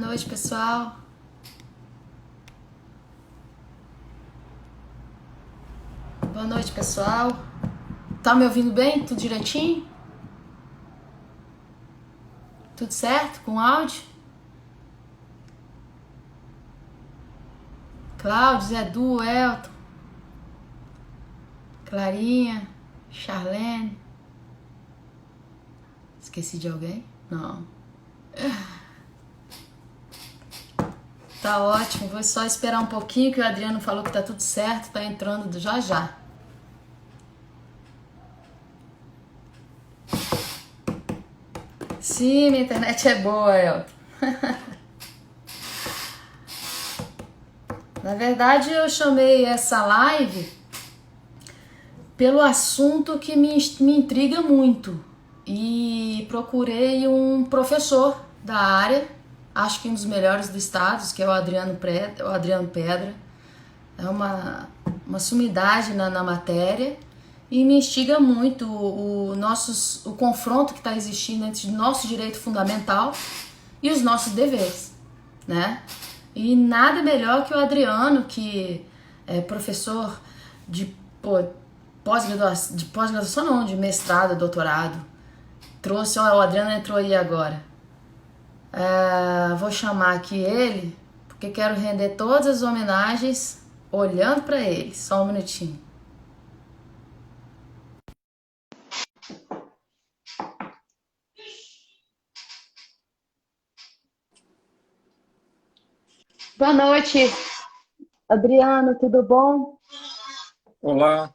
noite, pessoal. Boa noite, pessoal. Tá me ouvindo bem? Tudo direitinho? Tudo certo com o áudio? Cláudio, Zé Du, Elton, Clarinha, Charlene. Esqueci de alguém? Não. Tá ótimo, vou só esperar um pouquinho que o Adriano falou que tá tudo certo, tá entrando já já. Sim, minha internet é boa, Elton. Na verdade, eu chamei essa live pelo assunto que me intriga muito. E procurei um professor da área, acho que um dos melhores do estado, que é o Adriano Pedra. É uma sumidade na matéria e me instiga muito o confronto que está existindo entre o nosso direito fundamental e os nossos deveres, né? E nada melhor que o Adriano, que é professor de pós-graduação, não, de mestrado, doutorado. Trouxe, ó, o Adriano entrou aí agora. Vou chamar aqui ele, porque quero render todas as homenagens olhando para ele. Só um minutinho. Boa noite, Adriano, tudo bom? Olá,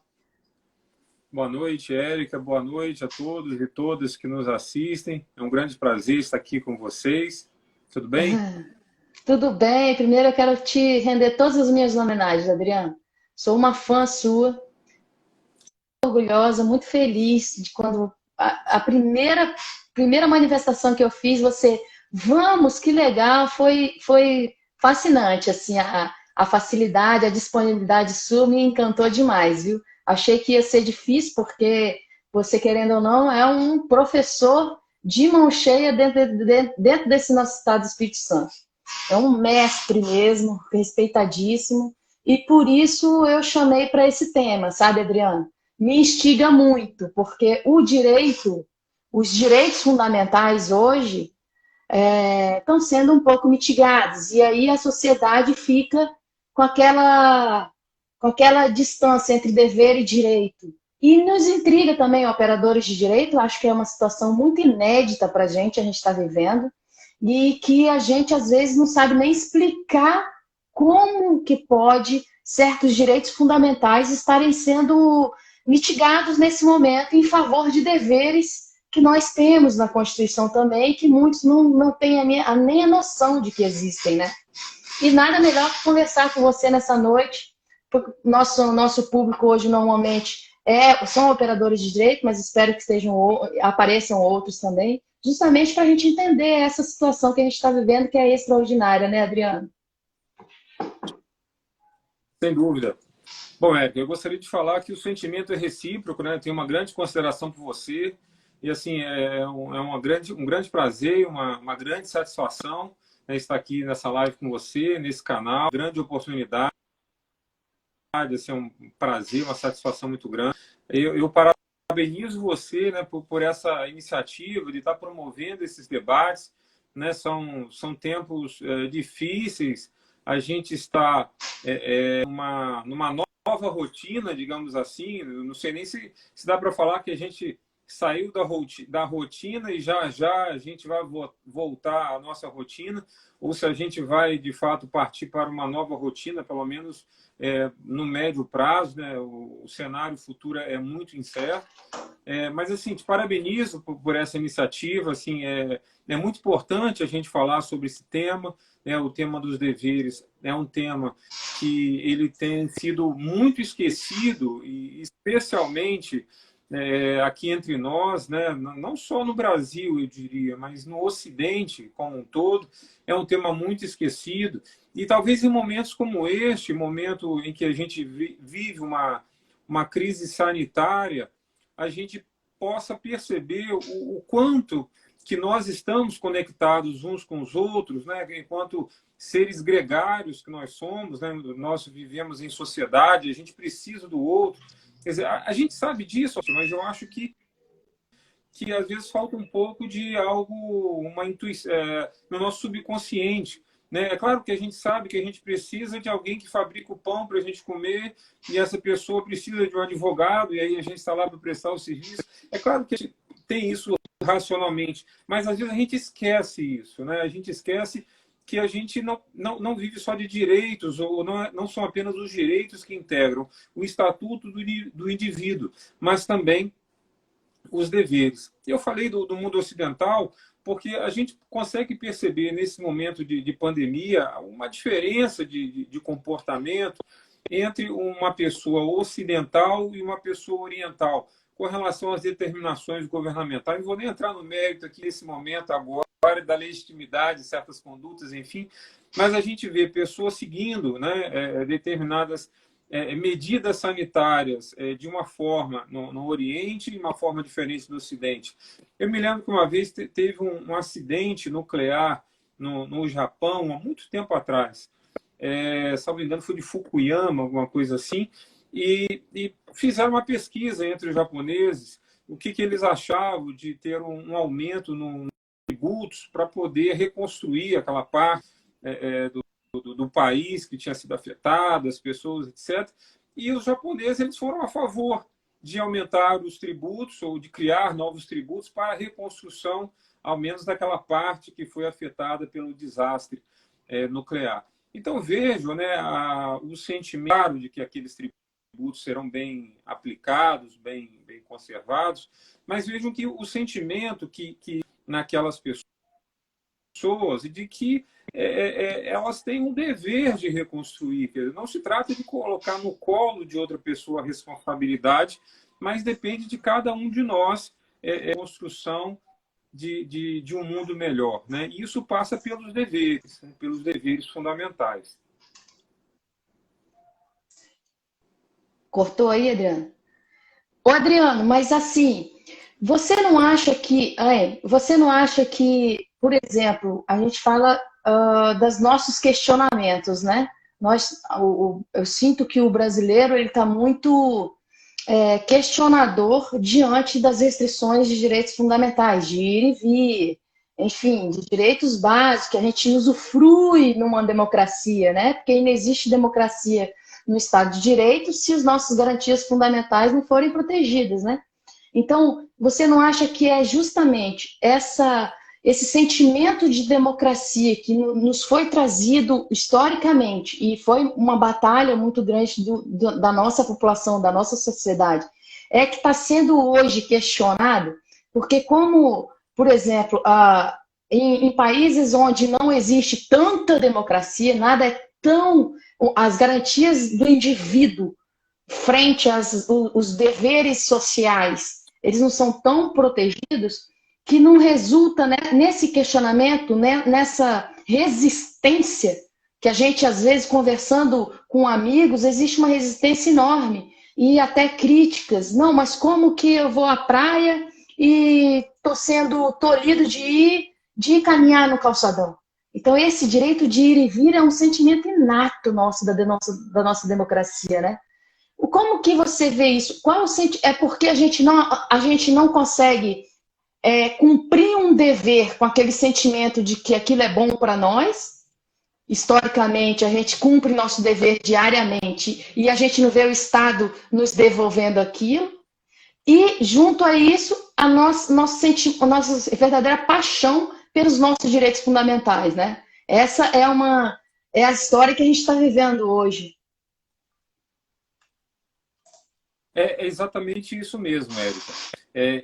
boa noite, Érica, boa noite a todos e todas que nos assistem. É um grande prazer estar aqui com vocês. Tudo bem? Tudo bem. Primeiro eu quero te render todas as minhas homenagens, Adriano. Sou uma fã sua, orgulhosa, muito feliz de quando a primeira manifestação que eu fiz, você, vamos, que legal, foi fascinante, assim, a facilidade, a disponibilidade sua me encantou demais, viu? Achei que ia ser difícil, porque você, querendo ou não, é um professor de mão cheia dentro desse nosso estado do Espírito Santo. É um mestre mesmo, respeitadíssimo, e por isso eu chamei para esse tema, sabe, Adriano? Me instiga muito, porque os direitos fundamentais hoje estão sendo um pouco mitigados, e aí a sociedade fica com aquela distância entre dever e direito. E nos intriga também, operadores de direito, acho que é uma situação muito inédita para a gente está vivendo, e que a gente às vezes não sabe nem explicar como que pode certos direitos fundamentais estarem sendo mitigados nesse momento em favor de deveres que nós temos na Constituição também, que muitos não têm nem a noção de que existem, né? E nada melhor que conversar com você nessa noite. Nosso público hoje normalmente são operadores de direito, mas espero que apareçam outros também, justamente para a gente entender essa situação que a gente está vivendo, que é extraordinária, né, Adriano? Sem dúvida. Bom, Érica, eu gostaria de falar que o sentimento é recíproco, né? Tenho uma grande consideração por você e, assim, um grande prazer, uma grande satisfação, né, estar aqui nessa live com você, nesse canal. Grande oportunidade, assim, é um prazer, uma satisfação muito grande. Eu parabenizo você, né, por essa iniciativa de estar promovendo esses debates, né? São tempos difíceis. A gente está numa nova rotina, digamos assim. Eu não sei nem se dá para falar que a gente saiu da rotina e já a gente vai voltar à nossa rotina, ou se a gente vai, de fato, partir para uma nova rotina, pelo menos no médio prazo, né? O cenário futuro é muito incerto. Mas, assim, te parabenizo por essa iniciativa. Assim, é muito importante a gente falar sobre esse tema, né? O tema dos deveres é um tema que ele tem sido muito esquecido, e especialmente aqui entre nós, né? Não só no Brasil, eu diria, mas no Ocidente como um todo. É um tema muito esquecido. E talvez em momentos como este, momento em que a gente vive uma crise sanitária, a gente possa perceber o quanto que nós estamos conectados uns com os outros, né? Enquanto seres gregários que nós somos, né? Nós vivemos em sociedade, a gente precisa do outro. Quer dizer, a gente sabe disso, mas eu acho que às vezes falta um pouco de algo, uma intuição, no nosso subconsciente. Né? É claro que a gente sabe que a gente precisa de alguém que fabrica o pão para a gente comer, e essa pessoa precisa de um advogado, e aí a gente está lá para prestar o serviço. É claro que a gente tem isso racionalmente, mas às vezes a gente esquece isso. Né? A gente esquece que a gente não vive só de direitos, ou não são apenas os direitos que integram o estatuto do indivíduo, mas também os deveres. Eu falei do mundo ocidental porque a gente consegue perceber nesse momento de pandemia uma diferença de comportamento entre uma pessoa ocidental e uma pessoa oriental com relação às determinações governamentais. Não vou nem entrar no mérito aqui nesse momento agora da legitimidade de certas condutas, enfim, mas a gente vê pessoas seguindo, né, determinadas medidas sanitárias de uma forma no Oriente e uma forma diferente no Ocidente. Eu me lembro que uma vez teve um acidente nuclear no Japão, há muito tempo atrás. Salvo engano, foi de Fukuyama, alguma coisa assim, e fizeram uma pesquisa entre os japoneses, o que eles achavam de ter um aumento nos tributos para poder reconstruir aquela parte do país que tinha sido afetado, as pessoas, etc. E os japoneses eles foram a favor de aumentar os tributos ou de criar novos tributos para a reconstrução, ao menos daquela parte que foi afetada pelo desastre nuclear. Então, vejo, né, o sentimento de que aqueles tributos serão bem aplicados, bem conservados, mas vejam que o sentimento que naquelas pessoas e de que elas têm um dever de reconstruir. Não se trata de colocar no colo de outra pessoa a responsabilidade, mas depende de cada um de nós a construção de um mundo melhor. Né? E isso passa pelos deveres, né? Pelos deveres fundamentais. Cortou aí, Adriano? Ô, Adriano, mas assim, você não acha que, por exemplo, a gente fala dos nossos questionamentos, né? Eu sinto que o brasileiro ele está muito questionador diante das restrições de direitos fundamentais, de ir e vir, enfim, de direitos básicos que a gente usufrui numa democracia, né? Porque não existe democracia no Estado de Direito se as nossas garantias fundamentais não forem protegidas, né? Então, você não acha que é justamente esse sentimento de democracia que nos foi trazido historicamente e foi uma batalha muito grande da nossa população, da nossa sociedade, que está sendo hoje questionado? Porque como, por exemplo, em países onde não existe tanta democracia, nada é tão... As garantias do indivíduo frente aos deveres sociais, eles não são tão protegidos que não resulta, né, nesse questionamento, né, nessa resistência que a gente, às vezes, conversando com amigos, existe uma resistência enorme e até críticas. Não, mas como que eu vou à praia e estou sendo tolhido de caminhar no calçadão? Então, esse direito de ir e vir é um sentimento inato nosso da nossa democracia, né? Como que você vê isso? É porque a gente não consegue cumprir um dever com aquele sentimento de que aquilo é bom para nós? Historicamente, a gente cumpre nosso dever diariamente e a gente não vê o Estado nos devolvendo aquilo. E, junto a isso, a nossa verdadeira paixão pelos nossos direitos fundamentais, né? Essa é a história que a gente está vivendo hoje. É exatamente isso mesmo, Érica.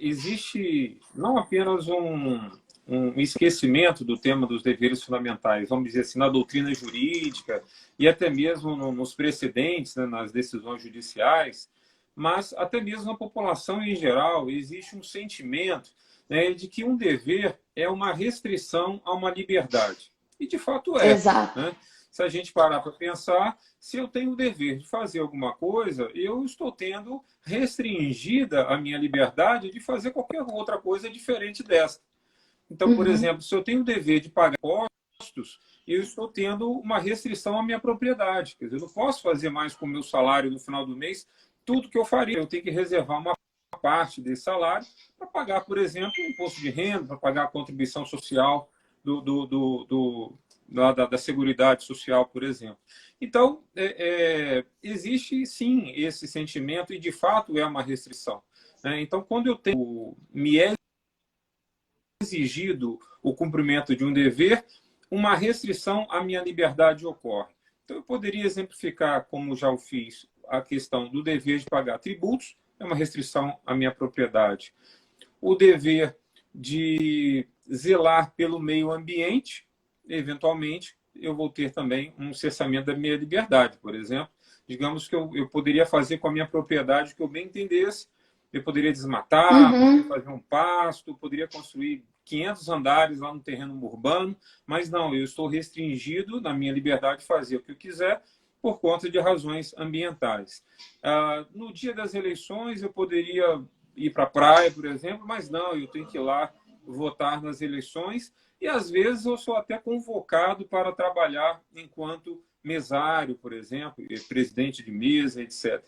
Existe não apenas um esquecimento do tema dos deveres fundamentais, vamos dizer assim, na doutrina jurídica e até mesmo nos precedentes, né, nas decisões judiciais, mas até mesmo na população em geral existe um sentimento, né, de que um dever é uma restrição a uma liberdade. E de fato é. Exato. Né? Se a gente parar para pensar, se eu tenho o dever de fazer alguma coisa, eu estou tendo restringida a minha liberdade de fazer qualquer outra coisa diferente dessa. Então, por exemplo, se eu tenho o dever de pagar impostos, eu estou tendo uma restrição à minha propriedade. Quer dizer, eu não posso fazer mais com o meu salário no final do mês tudo que eu faria. Eu tenho que reservar uma parte desse salário para pagar, por exemplo, o imposto de renda, para pagar a contribuição social da Seguridade Social, por exemplo. Então, existe sim esse sentimento e, de fato, é uma restrição. Né? Então, quando eu tenho me é exigido o cumprimento de um dever, uma restrição à minha liberdade ocorre. Então, eu poderia exemplificar, como já o fiz, a questão do dever de pagar tributos, é uma restrição à minha propriedade. O dever de zelar pelo meio ambiente, eventualmente, eu vou ter também um cessamento da minha liberdade, por exemplo. Digamos que eu poderia fazer com a minha propriedade o que eu bem entendesse, eu poderia desmatar, poderia fazer um pasto, poderia construir 500 andares lá no terreno urbano, mas não, eu estou restringido na minha liberdade de fazer o que eu quiser por conta de razões ambientais. No dia das eleições, eu poderia ir para a praia, por exemplo, mas não, eu tenho que ir lá votar nas eleições e, às vezes, eu sou até convocado para trabalhar enquanto mesário, por exemplo, presidente de mesa, etc.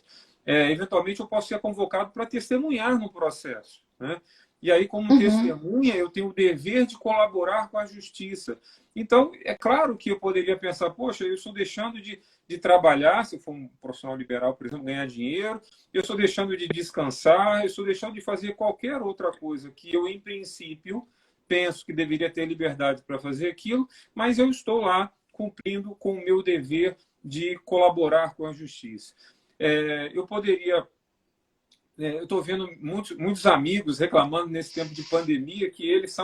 Eventualmente, eu posso ser convocado para testemunhar no processo, né? E aí, como testemunha, eu tenho o dever de colaborar com a justiça. Então, é claro que eu poderia pensar, poxa, eu estou deixando de trabalhar, se eu for um profissional liberal, por exemplo, ganhar dinheiro, eu estou deixando de descansar, eu estou deixando de fazer qualquer outra coisa que eu, em princípio, penso que deveria ter liberdade para fazer aquilo, mas eu estou lá cumprindo com o meu dever de colaborar com a justiça. Eu poderia... Eu estou vendo muitos amigos reclamando nesse tempo de pandemia que eles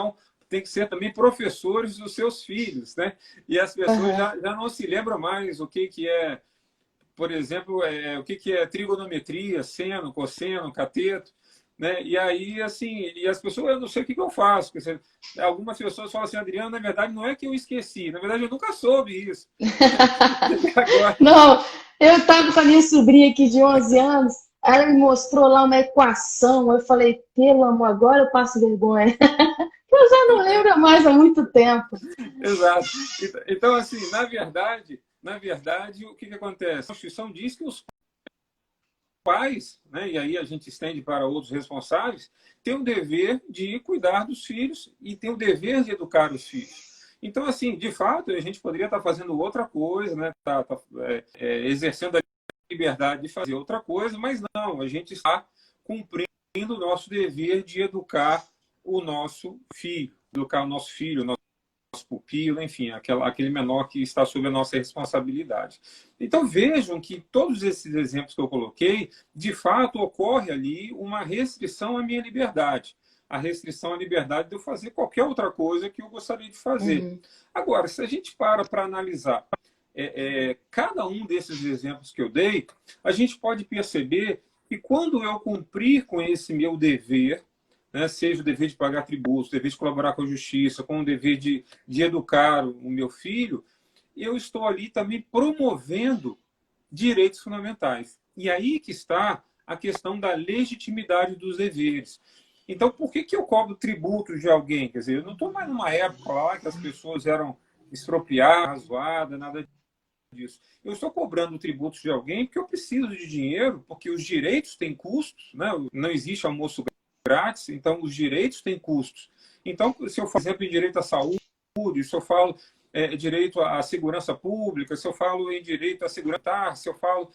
têm que ser também professores dos seus filhos, né? E as pessoas já não se lembram mais o que é, por exemplo, o que é trigonometria, seno, cosseno, cateto, né? E aí, assim, e as pessoas, eu não sei o que eu faço. Porque algumas pessoas falam assim, Adriano, na verdade, não é que eu esqueci, na verdade, eu nunca soube isso. Agora... Não, eu estava com a minha sobrinha aqui de 11 anos, ela me mostrou lá uma equação, eu falei, pelo amor, agora eu passo vergonha. Eu já não lembro mais há muito tempo. Exato. Então, assim, na verdade, o que acontece? A Constituição diz que os pais, né, e aí a gente estende para outros responsáveis, têm o dever de cuidar dos filhos e têm o dever de educar os filhos. Então, assim, de fato, a gente poderia estar fazendo outra coisa, né, exercendo a liberdade de fazer outra coisa, mas não, a gente está cumprindo o nosso dever de educar o nosso filho, o nosso pupilo, enfim, aquele menor que está sob a nossa responsabilidade. Então, vejam que todos esses exemplos que eu coloquei, de fato, ocorre ali uma restrição à minha liberdade. A restrição à liberdade de eu fazer qualquer outra coisa que eu gostaria de fazer. Agora, se a gente para analisar cada um desses exemplos que eu dei, a gente pode perceber que quando eu cumprir com esse meu dever, né, seja o dever de pagar tributos, o dever de colaborar com a justiça, com o dever de educar o meu filho, eu estou ali também promovendo direitos fundamentais. E aí que está a questão da legitimidade dos deveres. Então, por que eu cobro tributos de alguém? Quer dizer, eu não estou mais numa época lá que as pessoas eram expropriadas, razoadas, nada disso. Eu estou cobrando tributos de alguém porque eu preciso de dinheiro, porque os direitos têm custos, né? Não existe almoço grátis, então os direitos têm custos. Então, se eu, por exemplo, em direito à saúde, se eu falo direito à segurança pública, se eu falo em direito à segurança, se eu falo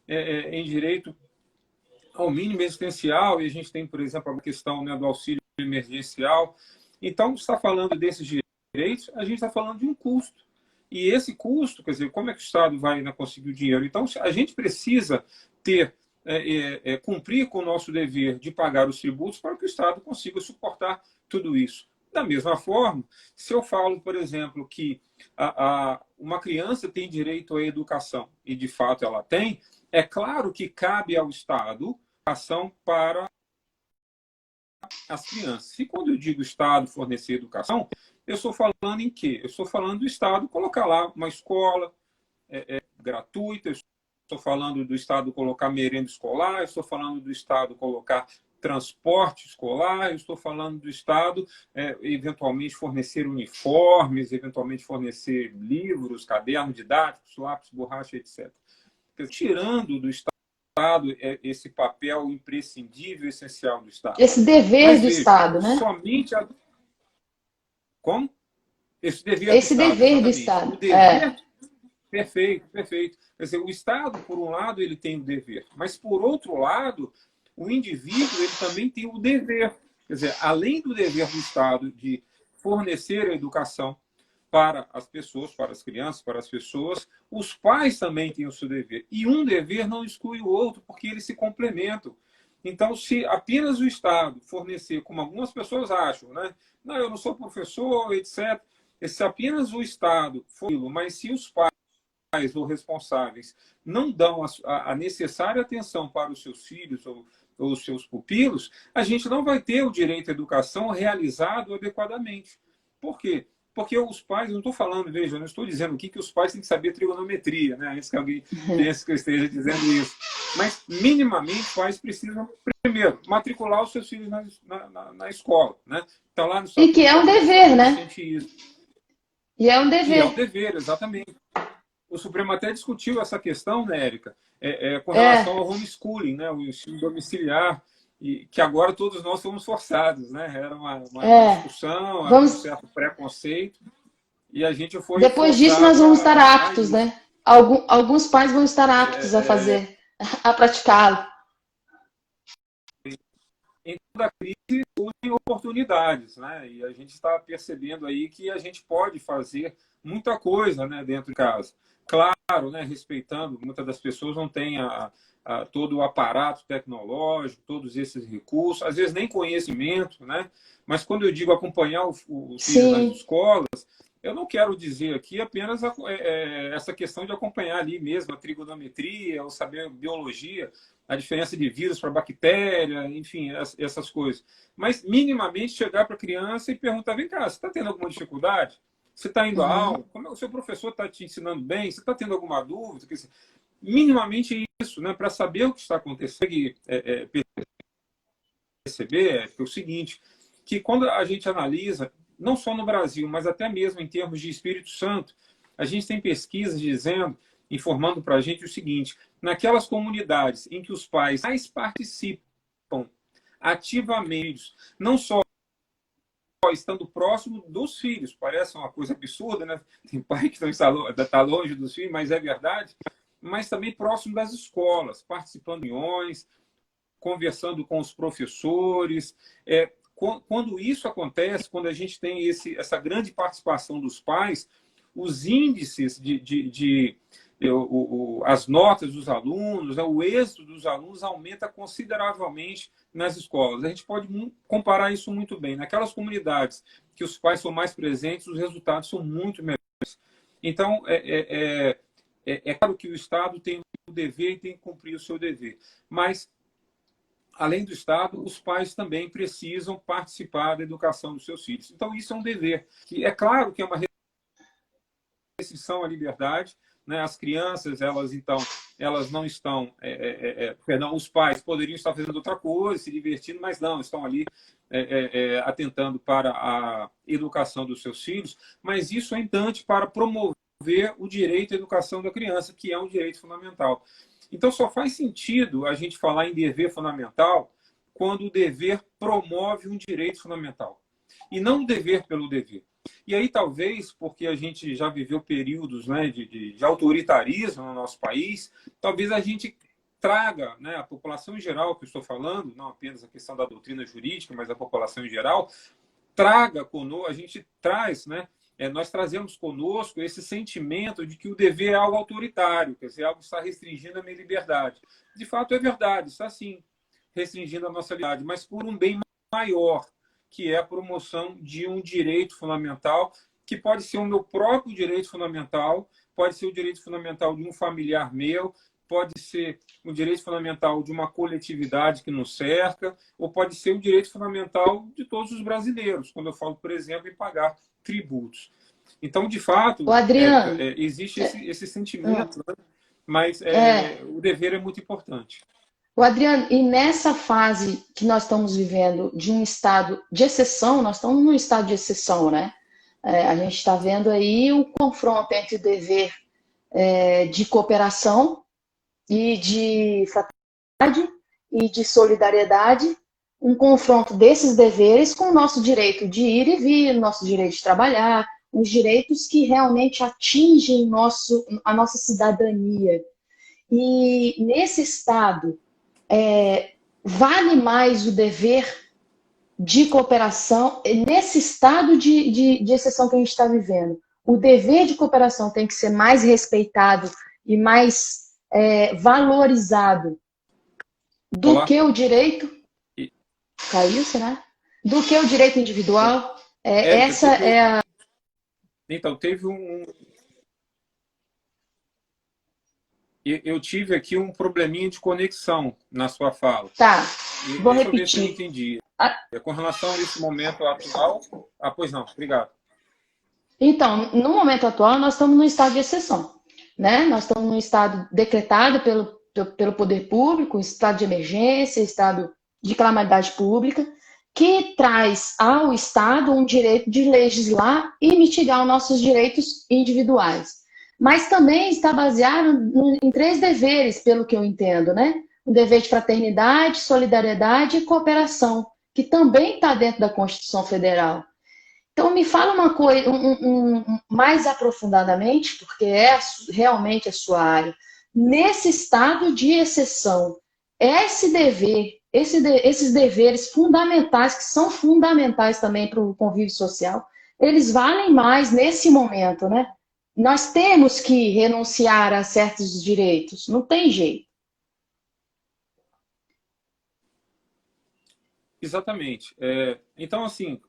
em direito ao mínimo existencial, e a gente tem, por exemplo, a questão, né, do auxílio emergencial. Então, está falando desses direitos, a gente está falando de um custo. E esse custo, quer dizer, como é que o Estado vai, né, conseguir o dinheiro? Então, a gente precisa cumprir com o nosso dever de pagar os tributos para que o Estado consiga suportar tudo isso. Da mesma forma, se eu falo, por exemplo, que uma criança tem direito à educação, e de fato ela tem, é claro que cabe ao Estado a educação para as crianças. E quando eu digo Estado fornecer educação, eu estou falando em quê? Eu estou falando do Estado colocar lá uma escola gratuita, eu estou falando do Estado colocar merenda escolar, eu estou falando do Estado colocar transporte escolar, eu estou falando do Estado eventualmente fornecer uniformes, eventualmente fornecer livros, cadernos didáticos, lápis, borracha, etc. Tirando do Estado esse papel imprescindível, essencial do Estado. Esse dever Mas do veja, Estado, né? somente como? Esse dever do Esse Estado, dever do exatamente. Estado. O dever, perfeito, perfeito. Quer dizer, o Estado, por um lado, ele tem o dever, mas, por outro lado, o indivíduo ele também tem o dever. Quer dizer, além do dever do Estado de fornecer a educação para as pessoas, para as crianças, para as pessoas, os pais também têm o seu dever. E um dever não exclui o outro, porque eles se complementam. Então, se apenas o Estado fornecer, como algumas pessoas acham, né? Não, eu não sou professor, etc. Se apenas o Estado for, mas se os pais ou responsáveis não dão a necessária atenção para os seus filhos ou os seus pupilos, a gente não vai ter o direito à educação realizado adequadamente. Por quê? Porque os pais, não estou falando, veja, eu não estou dizendo aqui que os pais têm que saber trigonometria, né? Antes que alguém pense que eu esteja dizendo isso. Mas, minimamente, os pais precisam, primeiro, matricular os seus filhos na escola, né? Tá lá no E que é um dever, né? E é um dever. Que é um dever. dever, exatamente. O Supremo até discutiu essa questão, né, Érica, com relação ao homeschooling, né, o ensino domiciliar, e que agora todos nós somos forçados, né? Era uma discussão, um certo preconceito, e a gente foi depois disso nós vamos estar aptos, né? Alguns pais vão estar aptos a fazer, a praticá-lo. Em toda crise surgem oportunidades, né? E a gente está percebendo aí que a gente pode fazer muita coisa, né, dentro de casa. Claro, né, respeitando, muitas das pessoas não têm todo o aparato tecnológico, todos esses recursos, às vezes nem conhecimento, né? Mas quando eu digo acompanhar os filhos nas escolas, eu não quero dizer aqui apenas essa questão de acompanhar ali mesmo a trigonometria, ou saber biologia, a diferença de vírus para bactéria, enfim, essas coisas. Mas minimamente chegar para a criança e perguntar: vem cá, você está tendo alguma dificuldade? Você está indo à aula? Como o seu professor está te ensinando bem? Você está tendo alguma dúvida? Minimamente isso, né, para saber o que está acontecendo. Perceber é o seguinte, que quando a gente analisa, não só no Brasil, mas até mesmo em termos de Espírito Santo, a gente tem pesquisas dizendo, informando para a gente o seguinte: naquelas comunidades em que os pais mais participam ativamente, não só estando próximo dos filhos, parece uma coisa absurda, né? Tem pai que está longe dos filhos, mas é verdade, mas também próximo das escolas, participando de reuniões, conversando com os professores. Quando isso acontece, quando a gente tem essa grande participação dos pais, os índices as notas dos alunos, né, o êxito dos alunos aumenta consideravelmente nas escolas. A gente pode comparar isso muito bem. Naquelas comunidades que os pais são mais presentes, os resultados são muito melhores. Então, é claro que o Estado tem o dever e tem que cumprir o seu dever. Mas, além do Estado, os pais também precisam participar da educação dos seus filhos. Então, isso é um dever. E é claro que é uma restrição à liberdade, né? As crianças, elas não estão... perdão, os pais poderiam estar fazendo outra coisa, se divertindo, mas não, estão ali atentando para a educação dos seus filhos, mas isso é importante para promover o direito à educação da criança, que é um direito fundamental. Então, só faz sentido a gente falar em dever fundamental quando o dever promove um direito fundamental, e não o dever pelo dever. E aí, talvez, porque a gente já viveu períodos, né, de autoritarismo no nosso país, talvez a gente traga, né, a população em geral, que eu estou falando, não apenas a questão da doutrina jurídica, mas a população em geral, a gente traz, né, nós trazemos conosco esse sentimento de que o dever é algo autoritário, quer dizer, algo que está restringindo a minha liberdade. De fato, é verdade, está sim restringindo a nossa liberdade, mas por um bem maior, que é a promoção de um direito fundamental, que pode ser o meu próprio direito fundamental, pode ser o direito fundamental de um familiar meu, pode ser o direito fundamental de uma coletividade que nos cerca, ou pode ser o direito fundamental de todos os brasileiros, quando eu falo, por exemplo, em pagar tributos. Então, de fato, Adriano, existe esse sentimento, né? Mas o dever é muito importante. O Adriano, e nessa fase que nós estamos vivendo de um estado de exceção, nós estamos num estado de exceção, né? A gente está vendo aí o confronto entre o dever de cooperação e de fraternidade e de solidariedade, um confronto desses deveres com o nosso direito de ir e vir, nosso direito de trabalhar, os direitos que realmente atingem a nossa cidadania. E nesse estado, vale mais o dever de cooperação, nesse estado de exceção que a gente está vivendo. O dever de cooperação tem que ser mais respeitado e mais valorizado do que o direito. Caiu, será? Do que o direito individual. Essa é a. Então, eu tive aqui um probleminha de conexão na sua fala. Tá, vou deixa repetir. Eu ver se eu entendi. Com relação a esse momento atual... pois não, obrigado. Então, no momento atual, nós estamos num estado de exceção, né? Nós estamos num estado decretado pelo poder público, estado de emergência, estado de calamidade pública, que traz ao Estado um direito de legislar e mitigar os nossos direitos individuais. Mas também está baseado em 3 deveres, pelo que eu entendo, né? O dever de fraternidade, solidariedade e cooperação, que também está dentro da Constituição Federal. Então, me fala uma coisa mais aprofundadamente, porque realmente a sua área. Nesse estado de exceção, esses deveres fundamentais, que são fundamentais também para o convívio social, eles valem mais nesse momento, né? Nós temos que renunciar a certos direitos, não tem jeito. Exatamente. Então, assim,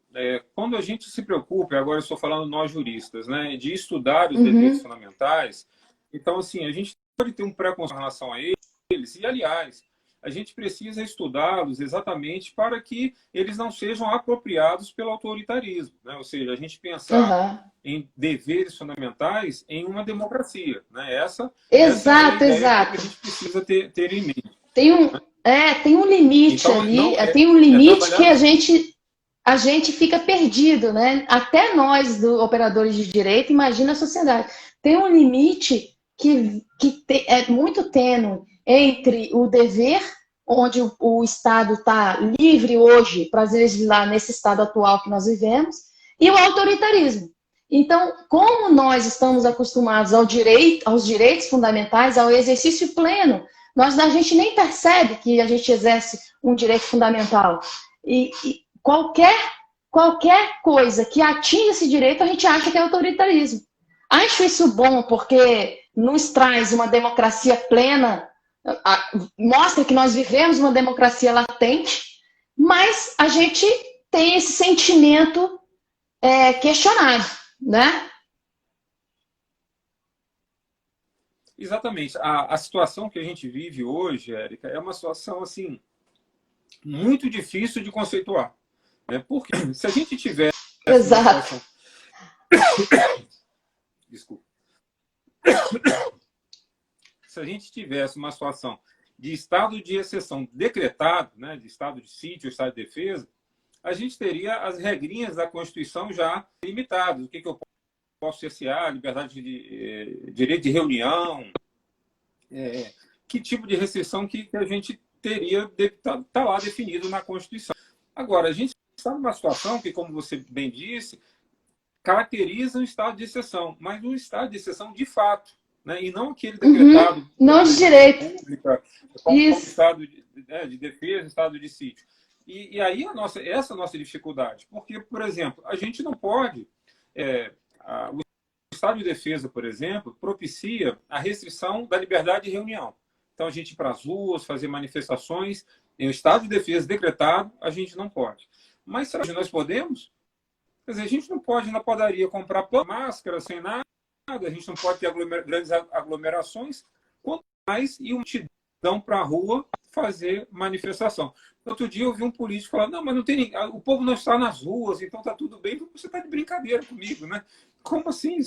quando a gente se preocupa, agora eu estou falando nós juristas, né, de estudar os deveres fundamentais, então, assim, a gente pode ter um preconceito em relação a eles, e, aliás, a gente precisa estudá-los exatamente para que eles não sejam apropriados pelo autoritarismo, né? Ou seja, a gente pensar em deveres fundamentais em uma democracia, né? Essa é a ideia que a gente precisa ter em mente. Tem um limite então, ali, tem um limite que a gente fica perdido, né? Até nós, operadores de direito, imagina a sociedade. Tem um limite que é muito tênue entre o dever, onde o Estado está livre hoje para legislar nesse estado atual que nós vivemos, e o autoritarismo. Então, como nós estamos acostumados aos direitos fundamentais, ao exercício pleno, a gente nem percebe que a gente exerce um direito fundamental. E qualquer coisa que atinja esse direito, a gente acha que é autoritarismo. Acho isso bom porque nos traz uma democracia plena, mostra que nós vivemos uma democracia latente, mas a gente tem esse sentimento questionado, né? Exatamente. A situação que a gente vive hoje, Érica, é uma situação assim muito difícil de conceituar, né? Porque se a gente tiver Exato. Desculpa. Se a gente tivesse uma situação de estado de exceção decretado, né, de estado de sítio, estado de defesa, a gente teria as regrinhas da Constituição já limitadas. O que eu posso cercear, liberdade de direito de reunião, que tipo de restrição que a gente teria, está lá definido na Constituição. Agora, a gente está numa situação que, como você bem disse, caracteriza um estado de exceção, mas um estado de exceção de fato, né? E não aquele decretado não de direito. Pública, como estado de defesa, estado de sítio. E aí essa é a nossa dificuldade, porque, por exemplo, a gente não pode... o estado de defesa, por exemplo, propicia a restrição da liberdade de reunião. Então, a gente ir para as ruas, fazer manifestações, em um estado de defesa decretado, a gente não pode. Mas será que nós podemos? Quer dizer, a gente não pode ir na padaria comprar pão, máscara, sem nada, a gente não pode ter grandes aglomerações, quanto mais ir uma multidão para a rua fazer manifestação. Outro dia eu vi um político falar, não, mas não tem ninguém, o povo não está nas ruas, então está tudo bem, você está de brincadeira comigo, né? Como assim?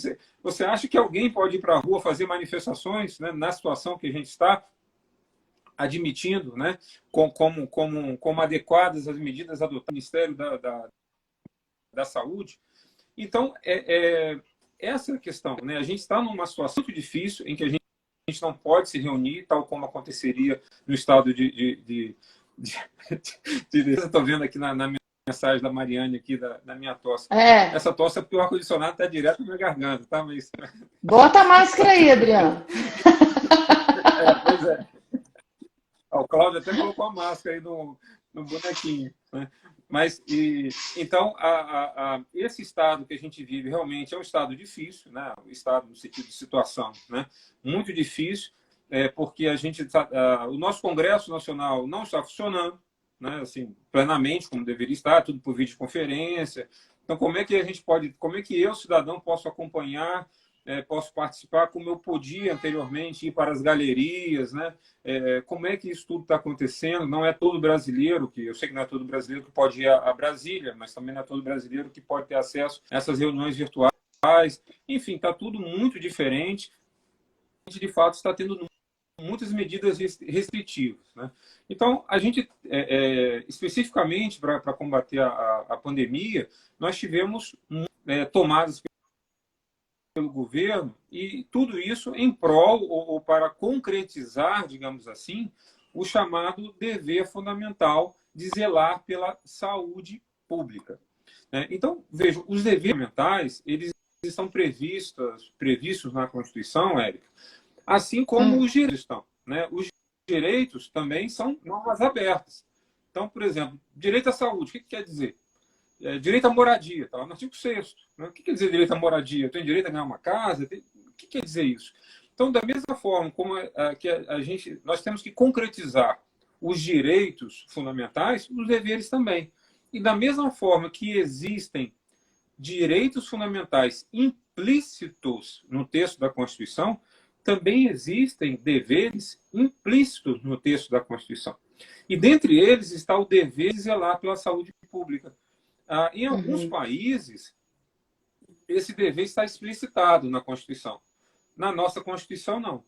Você acha que alguém pode ir para a rua fazer manifestações, né, na situação que a gente está? admitindo, né, como adequadas as medidas adotadas pelo Ministério da Saúde. Então, essa é a questão, né? A gente está numa situação muito difícil em que a gente não pode se reunir, tal como aconteceria no estado de estou vendo aqui na mensagem da Mariane aqui, da minha tosse. Essa tosse é porque o ar-condicionado está direto na minha garganta, tá? Mas... Bota a máscara aí, Adriano. Pois é. O Cláudio até colocou a máscara aí no bonequinho, né? Mas, então, esse estado que a gente vive realmente é um estado difícil, né? Um estado no sentido de situação, né? Muito difícil, porque o nosso Congresso Nacional não está funcionando, né? Assim, plenamente, como deveria estar, tudo por videoconferência. Então, como é que eu, cidadão, posso acompanhar, posso participar como eu podia anteriormente, ir para as galerias, né? Como é que isso tudo está acontecendo? Não é todo brasileiro, eu sei que não é todo brasileiro que pode ir a Brasília, mas também não é todo brasileiro que pode ter acesso a essas reuniões virtuais. Enfim, está tudo muito diferente. A gente, de fato, está tendo muitas medidas restritivas, né? Então, a gente, especificamente para combater a pandemia, nós tivemos tomadas pelo governo, e tudo isso em prol ou para concretizar, digamos assim, o chamado dever fundamental de zelar pela saúde pública, né? Então, vejam, os deveres fundamentais, eles estão previstos na Constituição, Érica, assim como os direitos estão, né? Os direitos também são normas abertas. Então, por exemplo, direito à saúde, o que quer dizer? Direito à moradia, tá lá no artigo 6º. Né? O que quer dizer direito à moradia? Eu tenho direito a ganhar uma casa? O que quer dizer isso? Então, da mesma forma como nós temos que concretizar os direitos fundamentais, os deveres também. E da mesma forma que existem direitos fundamentais implícitos no texto da Constituição, também existem deveres implícitos no texto da Constituição. E dentre eles está o dever de zelar pela saúde pública. Em alguns países, esse dever está explicitado na Constituição. Na nossa Constituição, não.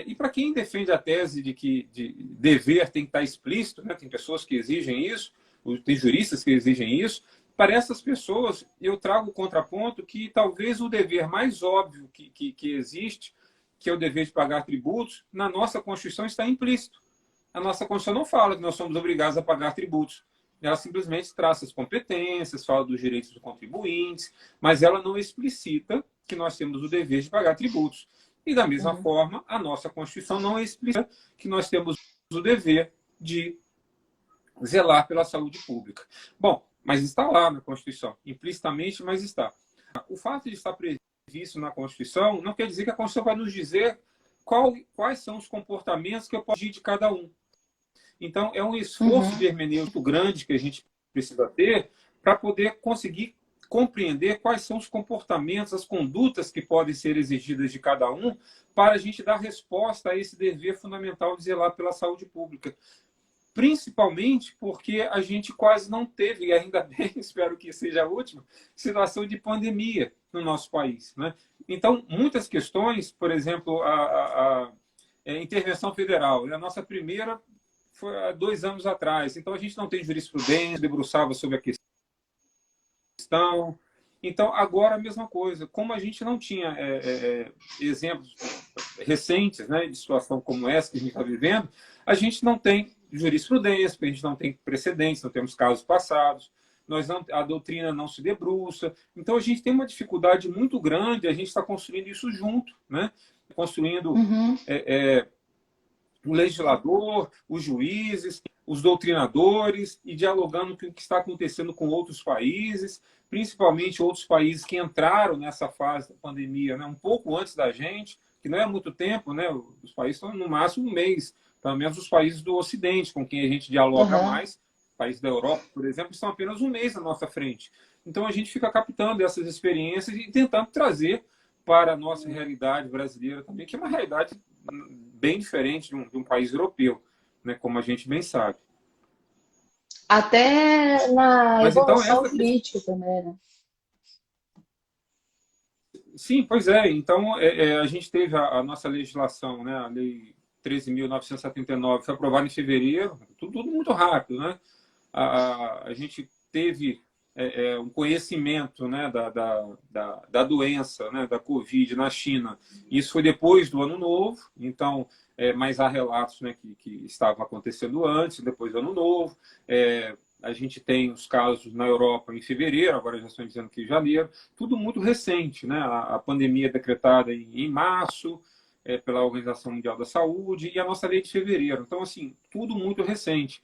E para quem defende a tese de que dever tem que estar explícito, né? Tem pessoas que exigem isso, tem juristas que exigem isso, para essas pessoas eu trago o contraponto que talvez o dever mais óbvio que existe, que é o dever de pagar tributos, na nossa Constituição está implícito. A nossa Constituição não fala que nós somos obrigados a pagar tributos. Ela simplesmente traça as competências, fala dos direitos dos contribuintes, mas ela não explicita que nós temos o dever de pagar tributos. E, da mesma forma, a nossa Constituição não explicita que nós temos o dever de zelar pela saúde pública. Bom, mas está lá na Constituição, implicitamente, mas está. O fato de estar previsto na Constituição não quer dizer que a Constituição vai nos dizer quais são os comportamentos que eu posso agir de cada um. Então, é um esforço de hermenêutico grande que a gente precisa ter para poder conseguir compreender quais são os comportamentos, as condutas que podem ser exigidas de cada um para a gente dar resposta a esse dever fundamental de zelar pela saúde pública. Principalmente porque a gente quase não teve, e ainda bem, espero que seja a última, situação de pandemia no nosso país, né? Então, muitas questões, por exemplo, a intervenção federal, a nossa primeira foi há 2 anos atrás. Então, a gente não tem jurisprudência, debruçava sobre a questão. Então, agora a mesma coisa. Como a gente não tinha exemplos recentes, né, de situação como essa que a gente está vivendo, a gente não tem jurisprudência, porque a gente não tem precedentes, não temos casos passados, a doutrina não se debruça. Então, a gente tem uma dificuldade muito grande, a gente está construindo isso junto, né? Construindo o legislador, os juízes, os doutrinadores, e dialogando com o que está acontecendo com outros países, principalmente outros países que entraram nessa fase da pandemia, né, um pouco antes da gente, que não é muito tempo, né? Os países estão no máximo um mês, pelo menos os países do Ocidente, com quem a gente dialoga mais, países da Europa, por exemplo, estão apenas um mês na nossa frente. Então a gente fica captando essas experiências e tentando trazer para a nossa realidade brasileira também, que é uma realidade bem diferente de um país europeu, né, como a gente bem sabe. Até na evolução política também, né? Sim, pois é. Então, a gente teve a nossa legislação, né, a Lei 13.979 foi aprovado em fevereiro, tudo muito rápido, né? A gente teve um conhecimento, né, da doença, né, da Covid na China. Isso foi depois do Ano Novo, então, mas há relatos, né, que estavam acontecendo antes, depois do Ano Novo. A gente tem os casos na Europa em fevereiro, agora já estão dizendo que em janeiro, tudo muito recente, né? A pandemia decretada em março, pela Organização Mundial da Saúde, e a nossa lei de fevereiro. Então, assim, tudo muito recente.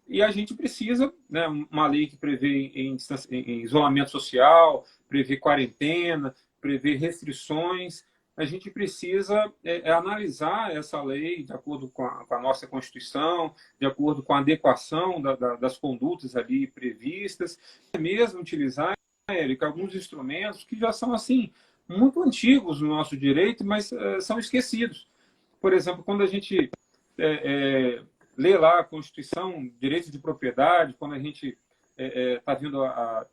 E a gente precisa, né, uma lei que prevê em isolamento social, prevê quarentena, prevê restrições. A gente precisa analisar essa lei de acordo com a nossa Constituição, de acordo com a adequação das condutas ali previstas, mesmo utilizar, Érica, alguns instrumentos que já são assim muito antigos no nosso direito, mas são esquecidos. Por exemplo, quando a gente lê lá a Constituição, direito de propriedade, quando a gente tá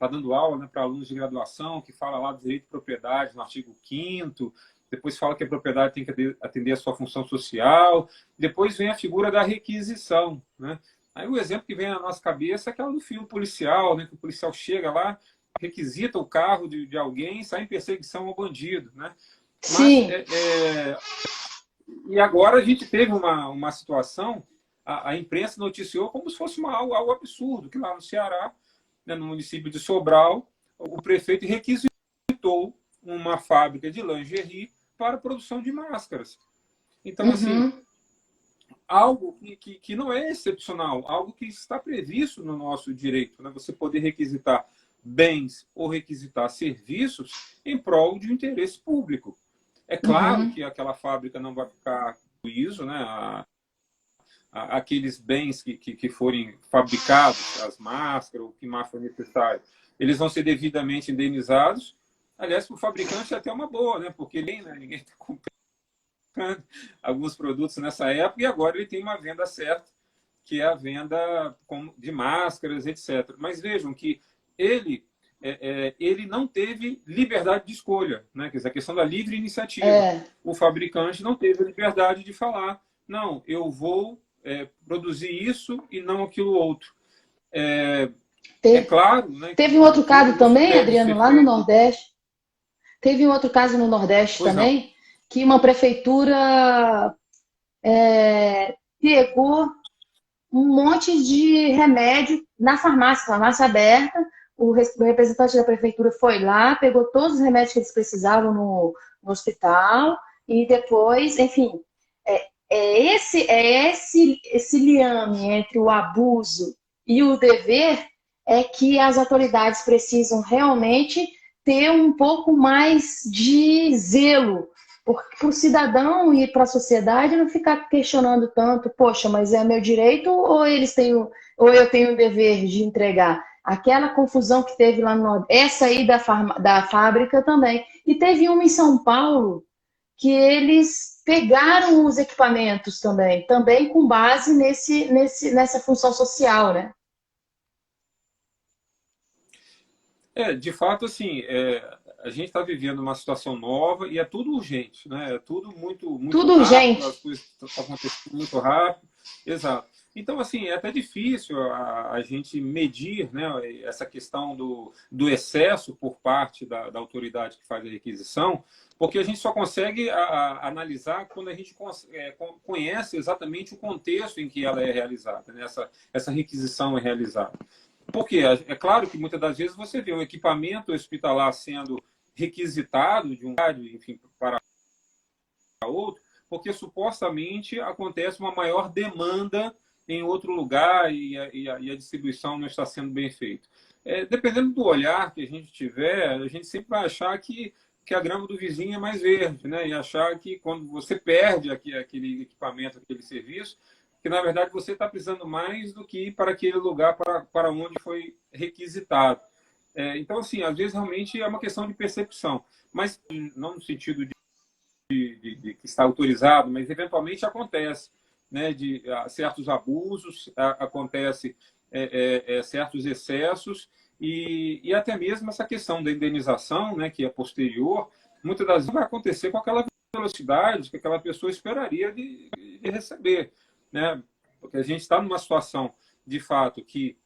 dando aula, né, para alunos de graduação, que fala lá do direito de propriedade no artigo 5º, depois fala que a propriedade tem que atender a sua função social, depois vem a figura da requisição, né? Aí o exemplo que vem na nossa cabeça é aquela do filme policial, né, que o policial chega lá, requisita o carro de alguém e sai em perseguição ao bandido, né? Sim. E agora a gente teve uma situação, a imprensa noticiou como se fosse algo absurdo, que lá no Ceará, né, no município de Sobral, o prefeito requisitou uma fábrica de lingerie para a produção de máscaras. Então, assim, algo que não é excepcional, algo que está previsto no nosso direito, né? Você poder requisitar bens ou requisitar serviços em prol de um interesse público. É claro que aquela fábrica não vai ficar com isso, né? Aqueles bens que forem fabricados, as máscaras, o que mais for necessário, eles vão ser devidamente indenizados. Aliás, para o fabricante é até uma boa, né? Porque ninguém está comprando alguns produtos nessa época e agora ele tem uma venda certa, que é a venda de máscaras, etc. Mas vejam que ele não teve liberdade de escolha, né? Quer dizer, a questão da livre iniciativa. O fabricante não teve a liberdade de falar, não, eu vou produzir isso e não aquilo outro. Claro, né? Teve um outro caso também, Adriano, lá no Nordeste. Teve um outro caso no Nordeste também, que uma prefeitura pegou um monte de remédio na farmácia aberta. O representante da prefeitura foi lá, pegou todos os remédios que eles precisavam no hospital e depois, enfim, esse liame entre o abuso e o dever é que as autoridades precisam realmente ter um pouco mais de zelo para o cidadão e para a sociedade não ficar questionando tanto, poxa, mas é meu direito ou eu tenho o dever de entregar? Aquela confusão que teve lá no Nordeste, essa aí da fábrica também. E teve uma em São Paulo que eles pegaram os equipamentos também com base nessa função social, né? De fato, assim, a gente está vivendo uma situação nova e é tudo urgente, né? É tudo muito tudo rápido, urgente. as coisas estão acontecendo muito rápido. Exato. Então, assim, é até difícil a gente medir, né, essa questão do excesso por parte da autoridade que faz a requisição, porque a gente só consegue analisar quando a gente conhece exatamente o contexto em que ela é realizada, né? Essa requisição é realizada. Porque é claro que muitas das vezes você vê um equipamento hospitalar sendo requisitado de um lugar, enfim, para outro, porque supostamente acontece uma maior demanda em outro lugar e a distribuição não está sendo bem feita. Dependendo do olhar que a gente tiver, a gente sempre vai achar que a grama do vizinho é mais verde, né? E achar que quando você perde aquele equipamento, aquele serviço, que na verdade você está precisando mais do que ir para aquele lugar para onde foi requisitado. Então, assim, às vezes realmente é uma questão de percepção, mas não no sentido de que está autorizado, mas eventualmente acontece, né, de certos abusos, acontece certos excessos e até mesmo essa questão da indenização, né, que é posterior, muitas das vezes vai acontecer com aquela velocidade que aquela pessoa esperaria de receber, né? Porque a gente está numa situação, de fato, que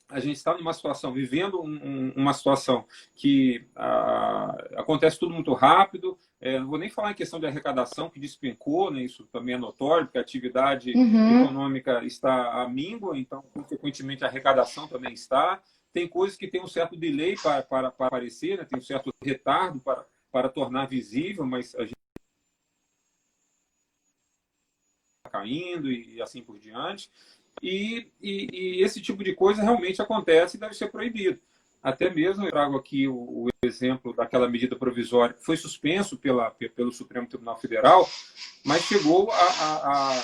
a gente está numa situação, vivendo uma situação que acontece tudo muito rápido. Não vou nem falar em questão de arrecadação, que despencou, né? Isso também é notório, porque a atividade econômica está à míngua, então, consequentemente, a arrecadação também está. Tem coisas que têm um certo delay para aparecer, né? Tem um certo retardo para tornar visível, mas a gente está caindo e assim por diante. E esse tipo de coisa realmente acontece e deve ser proibido. Até mesmo, eu trago aqui o exemplo daquela medida provisória que foi suspenso pelo Supremo Tribunal Federal, mas chegou a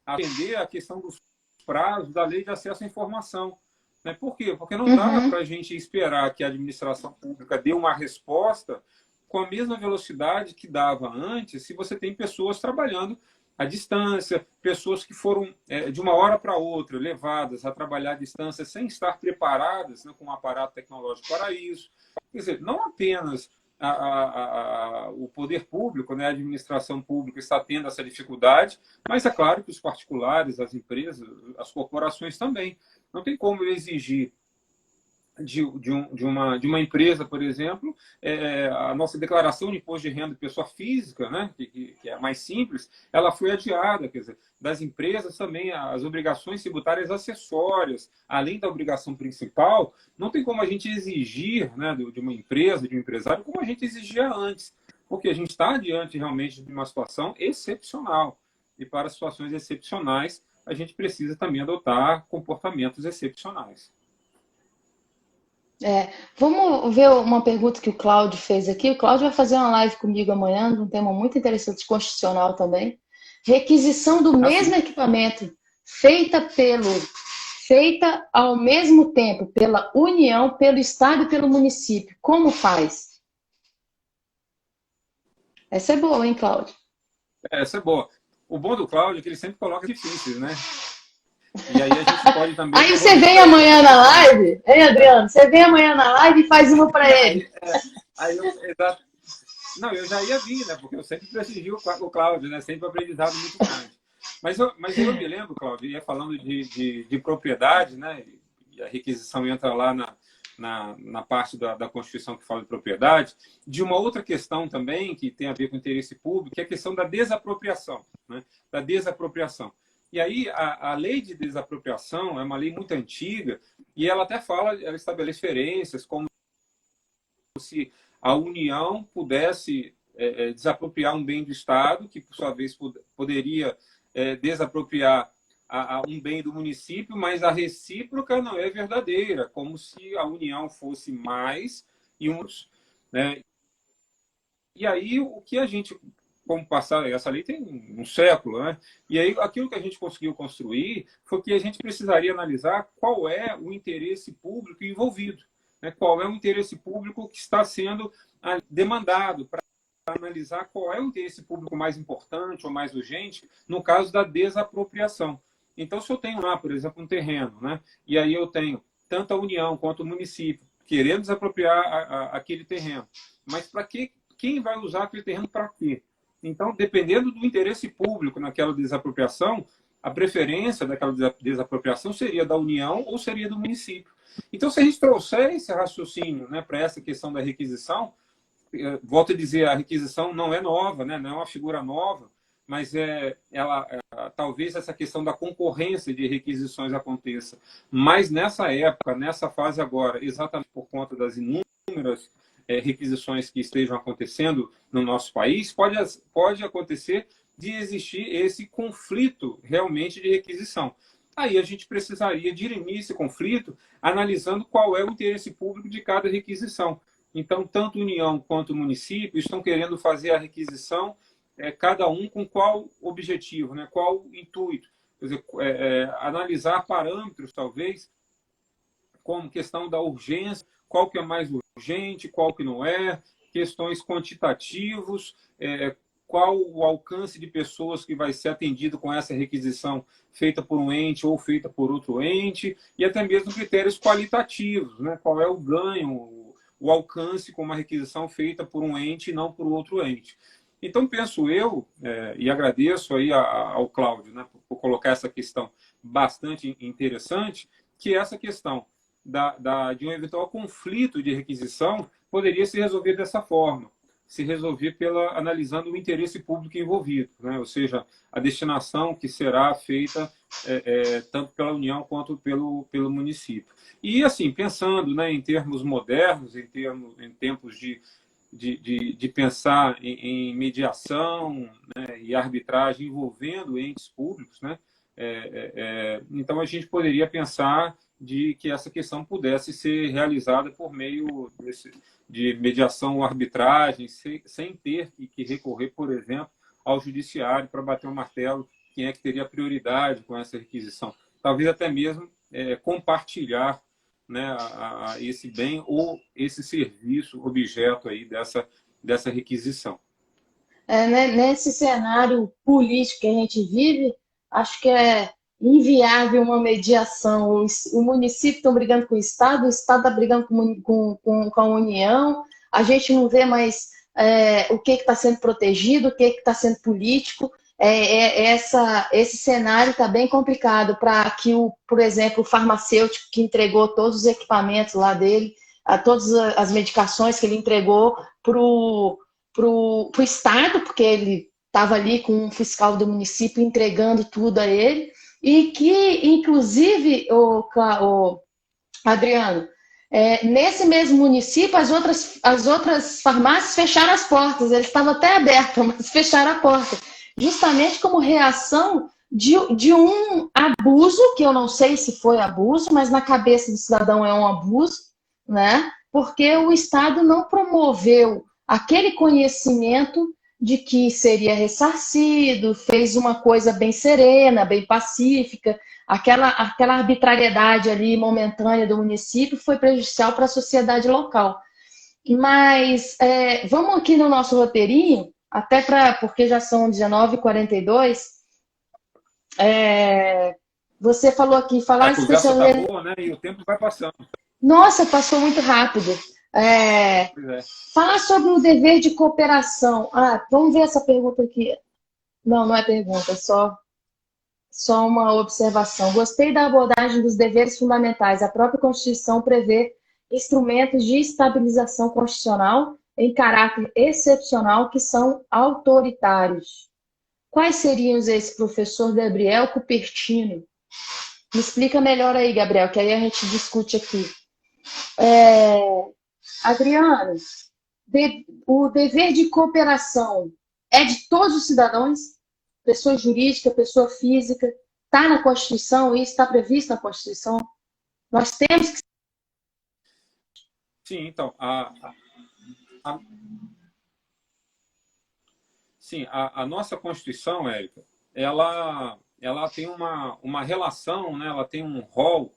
atender a questão dos prazos da Lei de Acesso à Informação. Né? Por quê? Porque não dá para a gente esperar que a administração pública dê uma resposta com a mesma velocidade que dava antes, se você tem pessoas trabalhando à distância, pessoas que foram de uma hora para outra levadas a trabalhar à distância sem estar preparadas, né, com um aparato tecnológico para isso. Quer dizer, não apenas o poder público, né, a administração pública está tendo essa dificuldade, mas é claro que os particulares, as empresas, as corporações também. Não tem como eu exigir de uma empresa, por exemplo, a nossa declaração de imposto de renda de pessoa física, né, que é a mais simples, ela foi adiada. Quer dizer, das empresas também, as obrigações tributárias acessórias, além da obrigação principal, não tem como a gente exigir, né, de uma empresa, de um empresário, como a gente exigia antes, porque a gente está diante realmente de uma situação excepcional. E para situações excepcionais, a gente precisa também adotar comportamentos excepcionais. Vamos ver uma pergunta que o Cláudio fez aqui. O Cláudio vai fazer uma live comigo amanhã, um tema muito interessante, constitucional também. Requisição do mesmo equipamento, feita ao mesmo tempo pela União, pelo Estado e pelo município. Como faz? Essa é boa, hein, Cláudio? Essa é boa. O bom do Cláudio é que ele sempre coloca difíceis, né? E aí a gente pode também... Aí você vem amanhã na live, hein, Adriano? Você vem amanhã na live e faz uma para ele. Exato. Não, eu já ia vir, né? Porque eu sempre prestigio o Cláudio, né? Sempre aprendizado muito grande. Mas eu me lembro, Cláudio, ia falando de propriedade, né? E a requisição entra lá na parte da Constituição que fala de propriedade, de uma outra questão também que tem a ver com o interesse público, que é a questão da desapropriação, né? Da desapropriação. E aí, a lei de desapropriação é uma lei muito antiga e ela até ela estabelece referências como se a União pudesse desapropriar um bem do Estado, que, por sua vez, poderia desapropriar um bem do município, mas a recíproca não é verdadeira, como se a União fosse mais e uns, né? E aí, o que a gente... Como passar, essa lei tem um século, né? E aí aquilo que a gente conseguiu construir foi que a gente precisaria analisar qual é o interesse público envolvido, né? Qual é o interesse público que está sendo demandado, para analisar qual é o interesse público mais importante ou mais urgente no caso da desapropriação. Então, se eu tenho lá, por exemplo, um terreno, né? E aí eu tenho tanto a União quanto o município querendo desapropriar aquele terreno, mas para quê? Quem vai usar aquele terreno para quê? Então, dependendo do interesse público naquela desapropriação, a preferência daquela desapropriação seria da União ou seria do município. Então, se a gente trouxer esse raciocínio, né, para essa questão da requisição, volto a dizer, a requisição não é nova, né, não é uma figura nova, mas talvez essa questão da concorrência de requisições aconteça. Mas nessa época, nessa fase agora, exatamente por conta das inúmeras requisições que estejam acontecendo no nosso país, pode acontecer de existir esse conflito realmente de requisição. Aí a gente precisaria dirimir esse conflito analisando qual é o interesse público de cada requisição. Então, tanto União quanto município estão querendo fazer a requisição, cada um com qual objetivo, né? Qual intuito. Quer dizer, analisar parâmetros, talvez, como questão da urgência, qual que é mais urgente, qual que não é, questões quantitativos, qual o alcance de pessoas que vai ser atendido com essa requisição feita por um ente ou feita por outro ente, e até mesmo critérios qualitativos, né? Qual é o ganho, o alcance com uma requisição feita por um ente e não por outro ente. Então, penso eu, e agradeço aí ao Cláudio, né, por colocar essa questão bastante interessante, que essa questão de um eventual conflito de requisição poderia se resolver dessa forma, se resolver analisando o interesse público envolvido, né? Ou seja, a destinação que será feita tanto pela União quanto pelo município. E, assim, pensando, né, em termos modernos, em tempos de pensar em mediação, né, e arbitragem envolvendo entes públicos, né? Então, a gente poderia pensar de que essa questão pudesse ser realizada por meio de mediação ou arbitragem, sem ter que recorrer, por exemplo, ao judiciário para bater o martelo quem é que teria prioridade com essa requisição. Talvez até mesmo compartilhar, né, esse bem ou esse serviço objeto aí dessa requisição. Nesse cenário político que a gente vive, acho que é inviável uma mediação. O município está brigando com o Estado está brigando com a União, a gente não vê mais o que está sendo protegido, o que está sendo político. Esse cenário está bem complicado para que, por exemplo, o farmacêutico que entregou todos os equipamentos lá dele, todas as medicações que ele entregou para o Estado, porque ele estava ali com um fiscal do município entregando tudo a ele, e que, inclusive, o Adriano, nesse mesmo município, as outras farmácias fecharam as portas, eles estavam até abertas, mas fecharam a porta, justamente como reação de um abuso, que eu não sei se foi abuso, mas na cabeça do cidadão é um abuso, né? Porque o Estado não promoveu aquele conhecimento de que seria ressarcido, fez uma coisa bem serena, bem pacífica, aquela arbitrariedade ali momentânea do município foi prejudicial para a sociedade local. Mas vamos aqui no nosso roteirinho, porque já são 19h42. Você falou aqui, falar A conversa está boa, né? E o tempo vai passando. Nossa, passou muito rápido. Falar sobre o dever de cooperação. Vamos ver essa pergunta aqui. Não é pergunta, é só uma observação. Gostei da abordagem dos deveres fundamentais. A própria Constituição prevê instrumentos de estabilização constitucional em caráter excepcional que são autoritários. Quais seriam esses, professor Gabriel Cupertino? Me explica melhor aí, Gabriel, que aí a gente discute aqui. Adriano, o dever de cooperação é de todos os cidadãos, pessoa jurídica, pessoa física, está na Constituição, isso está previsto na Constituição? Nós temos que... Sim, então, a nossa Constituição, Érica, ela tem uma relação, né? Ela tem um rol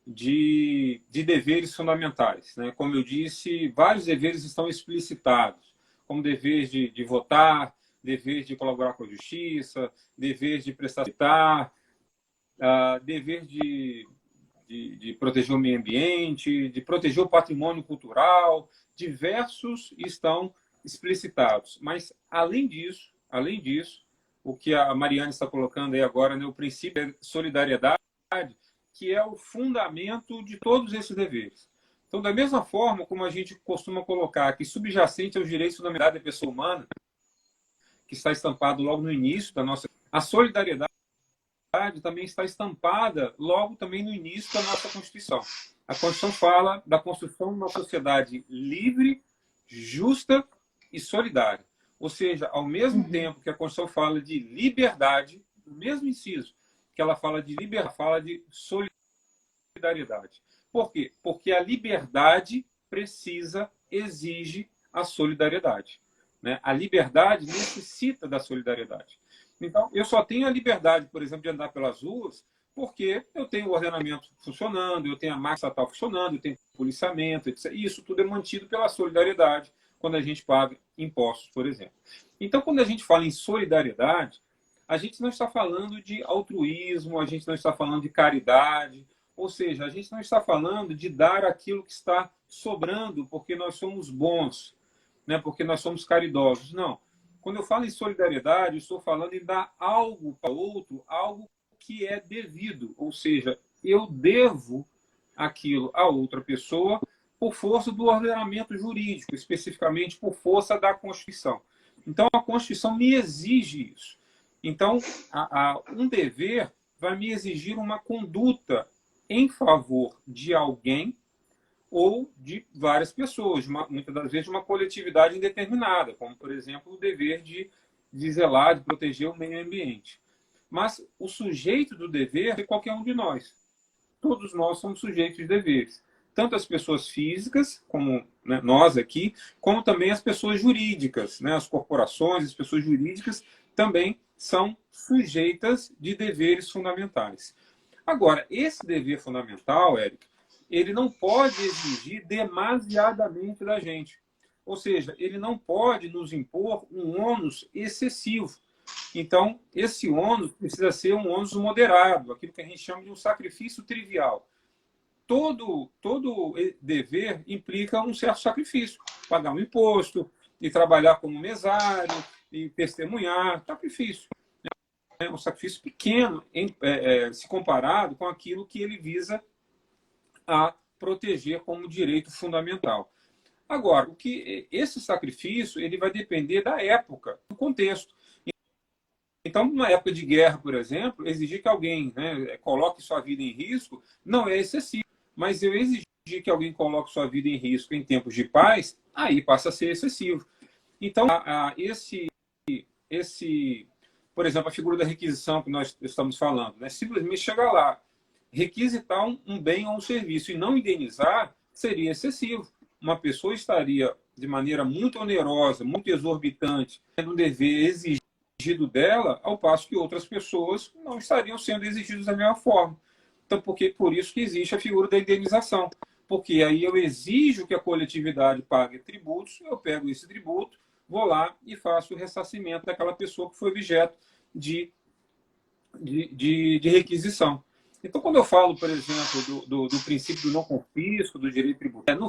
de deveres fundamentais, né? Como eu disse, vários deveres estão explicitados, como dever de votar, dever de colaborar com a justiça, dever de prestar dever de proteger o meio ambiente, de proteger o patrimônio cultural, diversos estão explicitados. Mas, além disso, o que a Mariane está colocando aí agora, né, o princípio é solidariedade, que é o fundamento de todos esses deveres. Então, da mesma forma como a gente costuma colocar que subjacente aos direitos fundamentais da pessoa humana, que está estampado logo no início da nossa... A solidariedade também está estampada logo também no início da nossa Constituição. A Constituição fala da construção de uma sociedade livre, justa e solidária. Ou seja, ao mesmo tempo que a Constituição fala de liberdade, no mesmo inciso que ela fala de liberdade, fala de solidariedade. Por quê? Porque a liberdade exige a solidariedade, né? A liberdade necessita da solidariedade. Então, eu só tenho a liberdade, por exemplo, de andar pelas ruas porque eu tenho o ordenamento funcionando, eu tenho a máquina estatal funcionando, eu tenho policiamento, etc. E isso tudo é mantido pela solidariedade quando a gente paga impostos, por exemplo. Então, quando a gente fala em solidariedade, a gente não está falando de altruísmo, a gente não está falando de caridade, ou seja, a gente não está falando de dar aquilo que está sobrando porque nós somos bons, né? Porque nós somos caridosos. Não. Quando eu falo em solidariedade, eu estou falando em dar algo para outro, algo que é devido, ou seja, eu devo aquilo a outra pessoa por força do ordenamento jurídico, especificamente por força da Constituição. Então, a Constituição me exige isso. Então, um dever vai me exigir uma conduta em favor de alguém ou de várias pessoas, muitas das vezes de uma coletividade indeterminada, como, por exemplo, o dever de zelar, de proteger o meio ambiente. Mas o sujeito do dever é qualquer um de nós. Todos nós somos sujeitos de deveres. Tanto as pessoas físicas, como, né, nós aqui, como também as pessoas jurídicas. Né? As corporações, as pessoas jurídicas também são sujeitas de deveres fundamentais. Agora, esse dever fundamental, Érica, ele não pode exigir demasiadamente da gente. Ou seja, ele não pode nos impor um ônus excessivo. Então, esse ônus precisa ser um ônus moderado, aquilo que a gente chama de um sacrifício trivial. Todo dever implica um certo sacrifício. Pagar um imposto, e trabalhar como mesário, e testemunhar, sacrifício. É um sacrifício pequeno se comparado com aquilo que ele visa a proteger como direito fundamental. Agora, esse sacrifício ele vai depender da época, do contexto. Então, numa época de guerra, por exemplo, exigir que alguém, né, coloque sua vida em risco não é excessivo. Mas eu exigir que alguém coloque sua vida em risco em tempos de paz, aí passa a ser excessivo. Então, por exemplo, a figura da requisição que nós estamos falando, né, simplesmente chegar lá, requisitar um bem ou um serviço e não indenizar seria excessivo. Uma pessoa estaria de maneira muito onerosa, muito exorbitante, tendo um dever exigido dela, ao passo que outras pessoas não estariam sendo exigidas da mesma forma. Então, por isso que existe a figura da indenização. Porque aí eu exijo que a coletividade pague tributos, eu pego esse tributo, vou lá e faço o ressarcimento daquela pessoa que foi objeto de requisição. Então, quando eu falo, por exemplo, do princípio do não confisco, do direito tributário, no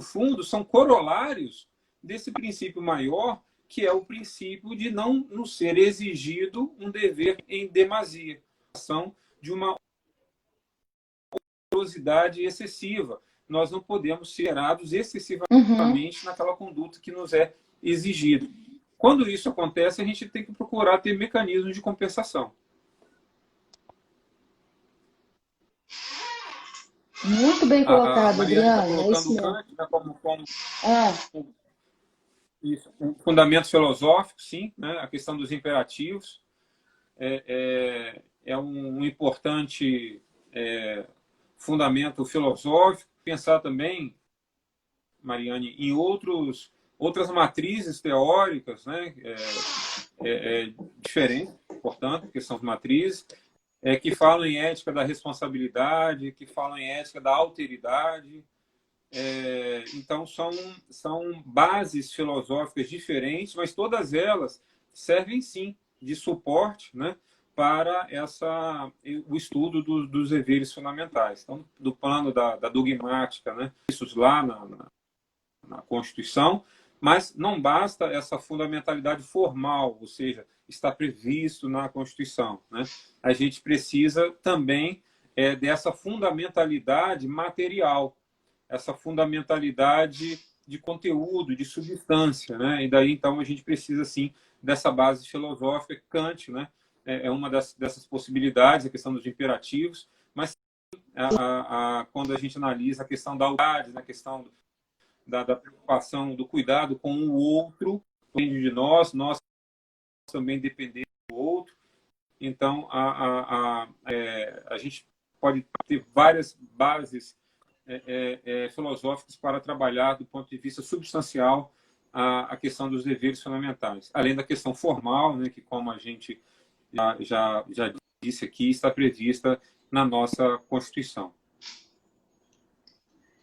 fundo, são corolários desse princípio maior, que é o princípio de não nos ser exigido um dever em demasia, de uma onerosidade excessiva. Nós não podemos ser gerados excessivamente naquela conduta que nos é exigida. Quando isso acontece, a gente tem que procurar ter mecanismos de compensação. Muito bem colocado, Adriano. É isso mesmo. Kant, né, como isso, um fundamento filosófico, sim, né, a questão dos imperativos é um importante fundamento filosófico. Pensar também, Mariane, em outras matrizes teóricas, né, diferentes, portanto, que são as matrizes, que falam em ética da responsabilidade, que falam em ética da alteridade. Então, são bases filosóficas diferentes, mas todas elas servem, sim, de suporte, né, para o estudo dos deveres fundamentais. Então, do plano da dogmática, né, isso lá na Constituição, mas não basta essa fundamentalidade formal, ou seja, está previsto na Constituição, né? A gente precisa também dessa fundamentalidade material, essa fundamentalidade de conteúdo, de substância, né? E daí, então, a gente precisa, sim, dessa base filosófica. Kant, né, é uma dessas possibilidades, a questão dos imperativos, mas quando a gente analisa a questão da autoridade, a questão da preocupação, do cuidado com o outro, depende de nós também dependemos do outro. Então, a gente pode ter várias bases filosóficas para trabalhar do ponto de vista substancial a questão dos deveres fundamentais, além da questão formal, né, que, como a gente já disse aqui, está prevista na nossa Constituição.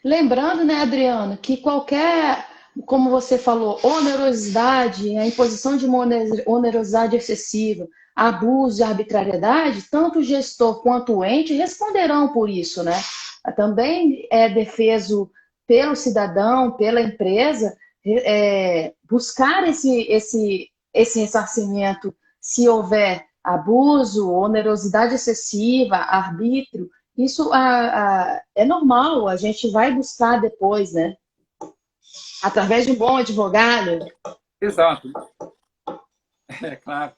Lembrando, né, Adriano, que qualquer, como você falou, onerosidade, a imposição de uma onerosidade excessiva, abuso de arbitrariedade, tanto o gestor quanto o ente responderão por isso, né? Também é defeso pelo cidadão, pela empresa, buscar esse ressarcimento se houver abuso, onerosidade excessiva, arbítrio, isso é normal, a gente vai buscar depois, né? Através de um bom advogado. Exato. É claro.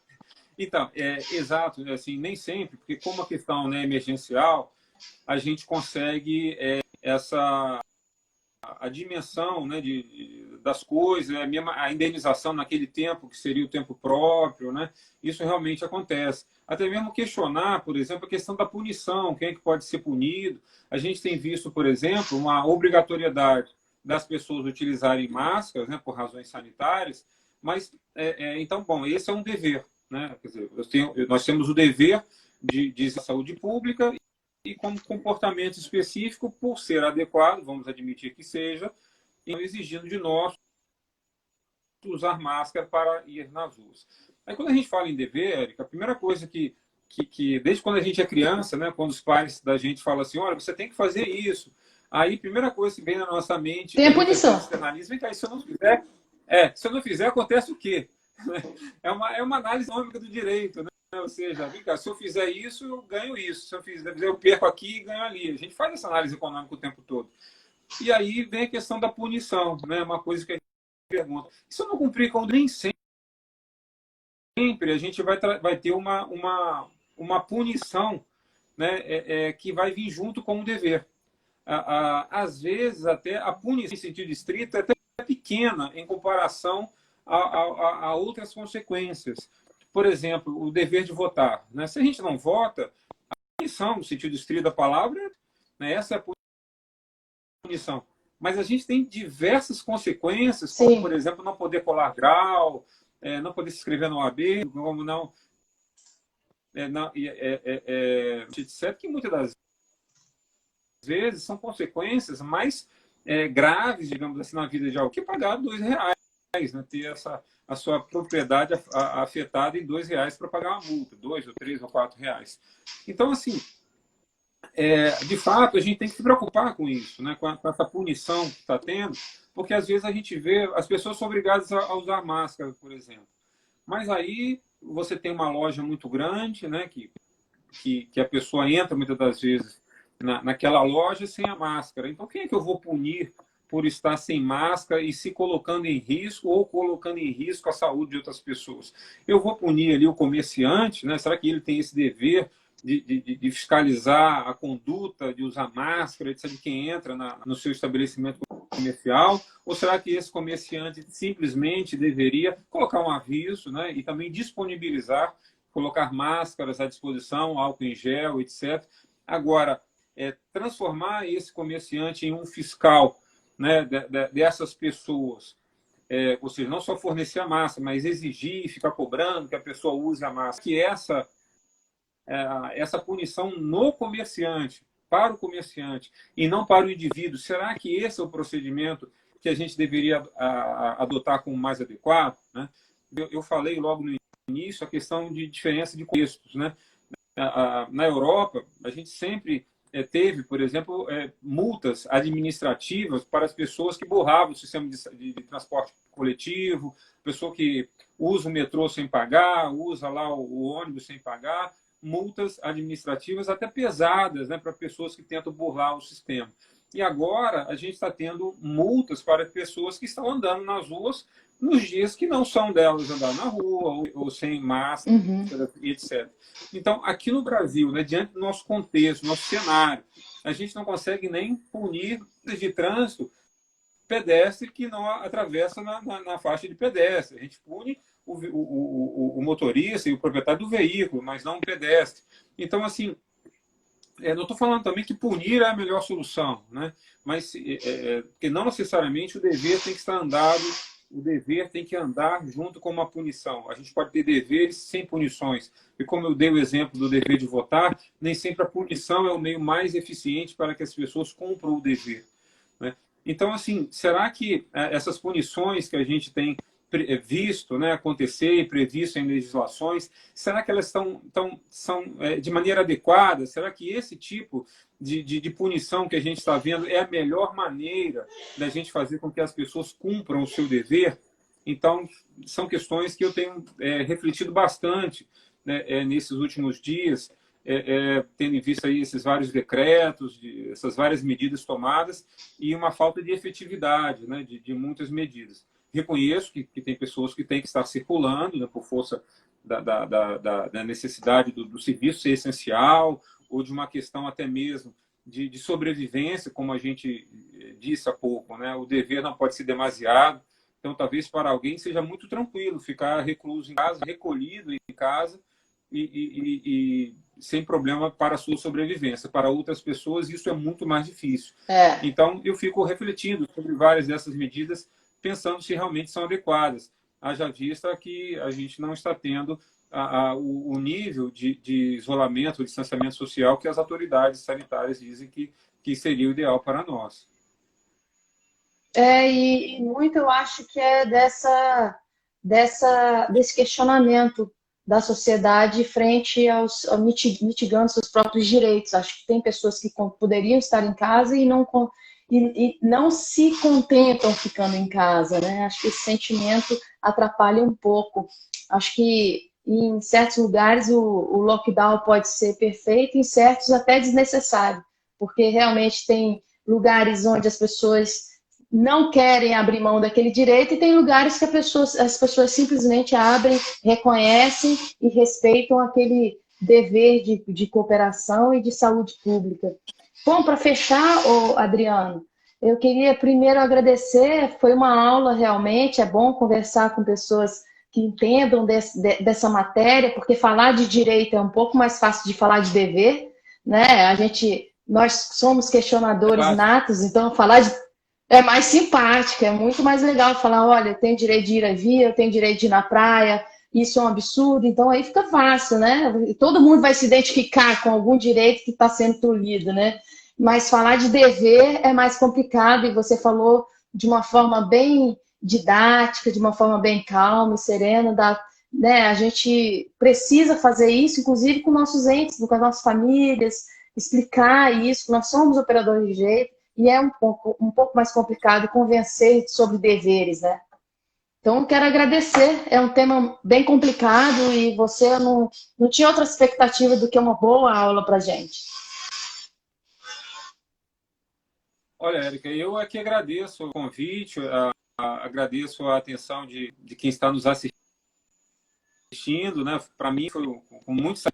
Então, exato, assim, nem sempre, porque como a questão, né, emergencial, a gente consegue a dimensão, né, das coisas, a indenização naquele tempo, que seria o tempo próprio, né, isso realmente acontece. Até mesmo questionar, por exemplo, a questão da punição, quem é que pode ser punido. A gente tem visto, por exemplo, uma obrigatoriedade das pessoas utilizarem máscaras, né, por razões sanitárias, mas, então, bom, esse é um dever, né? Quer dizer, nós temos o dever de saúde pública e como comportamento específico, por ser adequado, vamos admitir que seja, e exigindo de nós usar máscara para ir nas ruas. Aí, quando a gente fala em dever, Érica, a primeira coisa que desde quando a gente é criança, né, quando os pais da gente falam assim, olha, você tem que fazer isso. Aí, a primeira coisa que vem na nossa mente... Tem a punição. Vem cá, se eu não fizer, acontece o quê? É uma análise econômica do direito, né? Ou seja, vem cá, se eu fizer isso, eu ganho isso. Se eu fizer, eu perco aqui e ganho ali. A gente faz essa análise econômica o tempo todo. E aí vem a questão da punição, né? Uma coisa que a gente pergunta. Se eu não cumprir com nem sempre, a gente vai ter uma punição, né? Que vai vir junto com o dever. Às vezes, até a punição em sentido estrito é até pequena em comparação a outras consequências. Por exemplo, o dever de votar, né? Se a gente não vota, a punição, no sentido estrito da palavra, né? Essa é a punição. Mas a gente tem diversas consequências, como, Sim. por exemplo, não poder colar grau, não poder se inscrever no OAB, como não... etc., que muitas das vezes são consequências mais graves, digamos assim, na vida de alguém, que pagar R$2, né? Ter a sua propriedade afetada em R$2 para pagar uma multa, R$2 ou R$3 ou R$4. Então, assim, de fato, a gente tem que se preocupar com isso, né? Com essa punição que está tendo, porque às vezes a gente vê, as pessoas são obrigadas a usar máscara, por exemplo. Mas aí você tem uma loja muito grande, né? Que a pessoa entra muitas das vezes naquela loja sem a máscara. Então, quem é que eu vou punir por estar sem máscara e se colocando em risco ou colocando em risco a saúde de outras pessoas? Eu vou punir ali o comerciante, né? Será que ele tem esse dever de fiscalizar a conduta, de usar máscara, etc., de quem entra no seu estabelecimento comercial? Ou será que esse comerciante simplesmente deveria colocar um aviso, né? E também disponibilizar, colocar máscaras à disposição, álcool em gel, etc. Agora, transformar esse comerciante em um fiscal, né, dessas pessoas, ou seja, não só fornecer a máscara, mas exigir, ficar cobrando que a pessoa use a máscara, que essa punição no comerciante, para o comerciante e não para o indivíduo, será que esse é o procedimento que a gente deveria adotar como mais adequado, né? Eu falei logo no início a questão de diferença de contextos, né? Na Europa, a gente sempre teve, por exemplo, multas administrativas para as pessoas que borravam o sistema de transporte coletivo, pessoa que usa o metrô sem pagar, usa lá o ônibus sem pagar, multas administrativas até pesadas, né, para pessoas que tentam burlar o sistema. E agora a gente está tendo multas para pessoas que estão andando nas ruas nos dias que não são delas andar na rua ou sem máscara, etc. Então, aqui no Brasil, né, diante do nosso contexto, nosso cenário, a gente não consegue nem punir de trânsito pedestre que não atravessa na faixa de pedestre. A gente pune o motorista e o proprietário do veículo, mas não o pedestre. Então, assim, não estou falando também que punir é a melhor solução, né? Mas que não necessariamente o dever tem que estar andado, o dever tem que andar junto com uma punição. A gente pode ter deveres sem punições. E como eu dei o exemplo do dever de votar, nem sempre a punição é o meio mais eficiente para que as pessoas cumpram o dever, né? Então, assim, será que essas punições que a gente tem visto, né, acontecer e previsto em legislações, será que elas são de maneira adequada? Será que esse tipo de punição que a gente está vendo é a melhor maneira da gente fazer com que as pessoas cumpram o seu dever? Então, são questões que eu tenho refletido bastante, né, nesses últimos dias, tendo em vista aí esses vários decretos, essas várias medidas tomadas e uma falta de efetividade, né, de muitas medidas. Reconheço que tem pessoas que têm que estar circulando, né, por força da necessidade do serviço ser essencial ou de uma questão até mesmo de sobrevivência, como a gente disse há pouco, né? O dever não pode ser demasiado. Então, talvez para alguém seja muito tranquilo ficar recluso em casa, recolhido em casa e sem problema para a sua sobrevivência. Para outras pessoas, isso é muito mais difícil. Então, eu fico refletindo sobre várias dessas medidas, pensando se realmente são adequadas. Haja vista que a gente não está tendo o nível de isolamento, de distanciamento social que as autoridades sanitárias dizem que seria o ideal para nós. E muito eu acho que é desse questionamento da sociedade frente mitigando seus próprios direitos. Acho que tem pessoas que poderiam estar em casa e não se contentam ficando em casa, né? Acho que esse sentimento atrapalha um pouco. Acho que em certos lugares o lockdown pode ser perfeito, em certos até desnecessário, porque realmente tem lugares onde as pessoas não querem abrir mão daquele direito e tem lugares que as pessoas simplesmente abrem, reconhecem e respeitam aquele dever de cooperação e de saúde pública. Bom, para fechar, Adriano, eu queria primeiro agradecer, foi uma aula realmente, é bom conversar com pessoas que entendam dessa matéria, porque falar de direito é um pouco mais fácil de falar de dever, né? Nós somos questionadores natos, então falar é mais simpático, é muito mais legal falar, olha, eu tenho direito de ir a vir, eu tenho direito de ir na praia, isso é um absurdo, então aí fica fácil, né? Todo mundo vai se identificar com algum direito que está sendo tolhido, né? Mas falar de dever é mais complicado e você falou de uma forma bem didática, de uma forma bem calma e serena, né? A gente precisa fazer isso, inclusive com nossos entes, com as nossas famílias, explicar isso, nós somos operadores de direito e é um pouco mais complicado convencer sobre deveres, né? Então, quero agradecer. É um tema bem complicado e você não tinha outra expectativa do que uma boa aula para a gente. Olha, Érica, eu aqui agradeço o convite, agradeço a atenção de quem está nos assistindo, né? Para mim foi com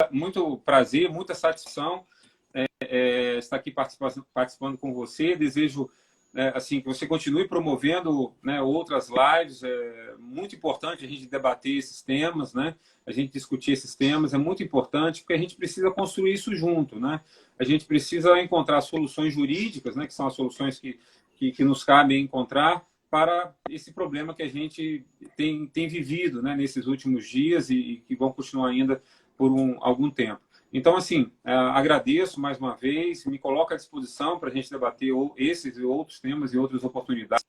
muito prazer, muita satisfação estar aqui participando com você. Desejo assim, que você continue promovendo, né, outras lives. É muito importante a gente debater esses temas, né? A gente discutir esses temas é muito importante, porque a gente precisa construir isso junto, né? A gente precisa encontrar soluções jurídicas, né, que são as soluções que nos cabem encontrar para esse problema que a gente tem vivido, né, nesses últimos dias e que vão continuar ainda por algum tempo. Então, assim, agradeço mais uma vez, me coloco à disposição para a gente debater esses e outros temas e outras oportunidades,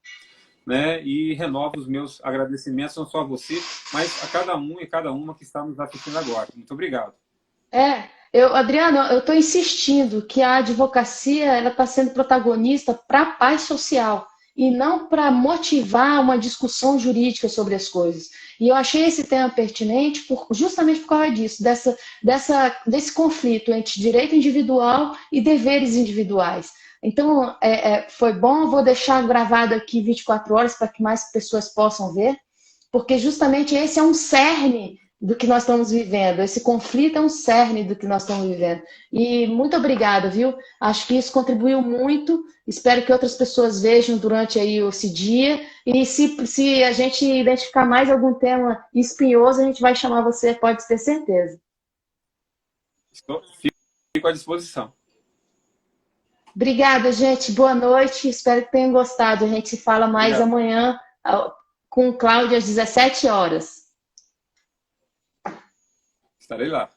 né? E renovo os meus agradecimentos, não só a você, mas a cada um e cada uma que está nos assistindo agora. Muito obrigado. Adriano, eu estou insistindo que a advocacia está sendo protagonista para a paz social e não para motivar uma discussão jurídica sobre as coisas. E eu achei esse tema pertinente justamente por causa disso, desse conflito entre direito individual e deveres individuais. Então, foi bom, vou deixar gravado aqui 24 horas para que mais pessoas possam ver, porque justamente esse é um cerne do que nós estamos vivendo. Esse conflito é um cerne do que nós estamos vivendo. E muito obrigada, viu? Acho que isso contribuiu muito. Espero que outras pessoas vejam durante aí esse dia. E se a gente identificar mais algum tema espinhoso, a gente vai chamar você, pode ter certeza. Fico à disposição. Obrigada, gente. Boa noite. Espero que tenham gostado. A gente se fala mais amanhã com o Cláudio às 17 horas. Estarei lá.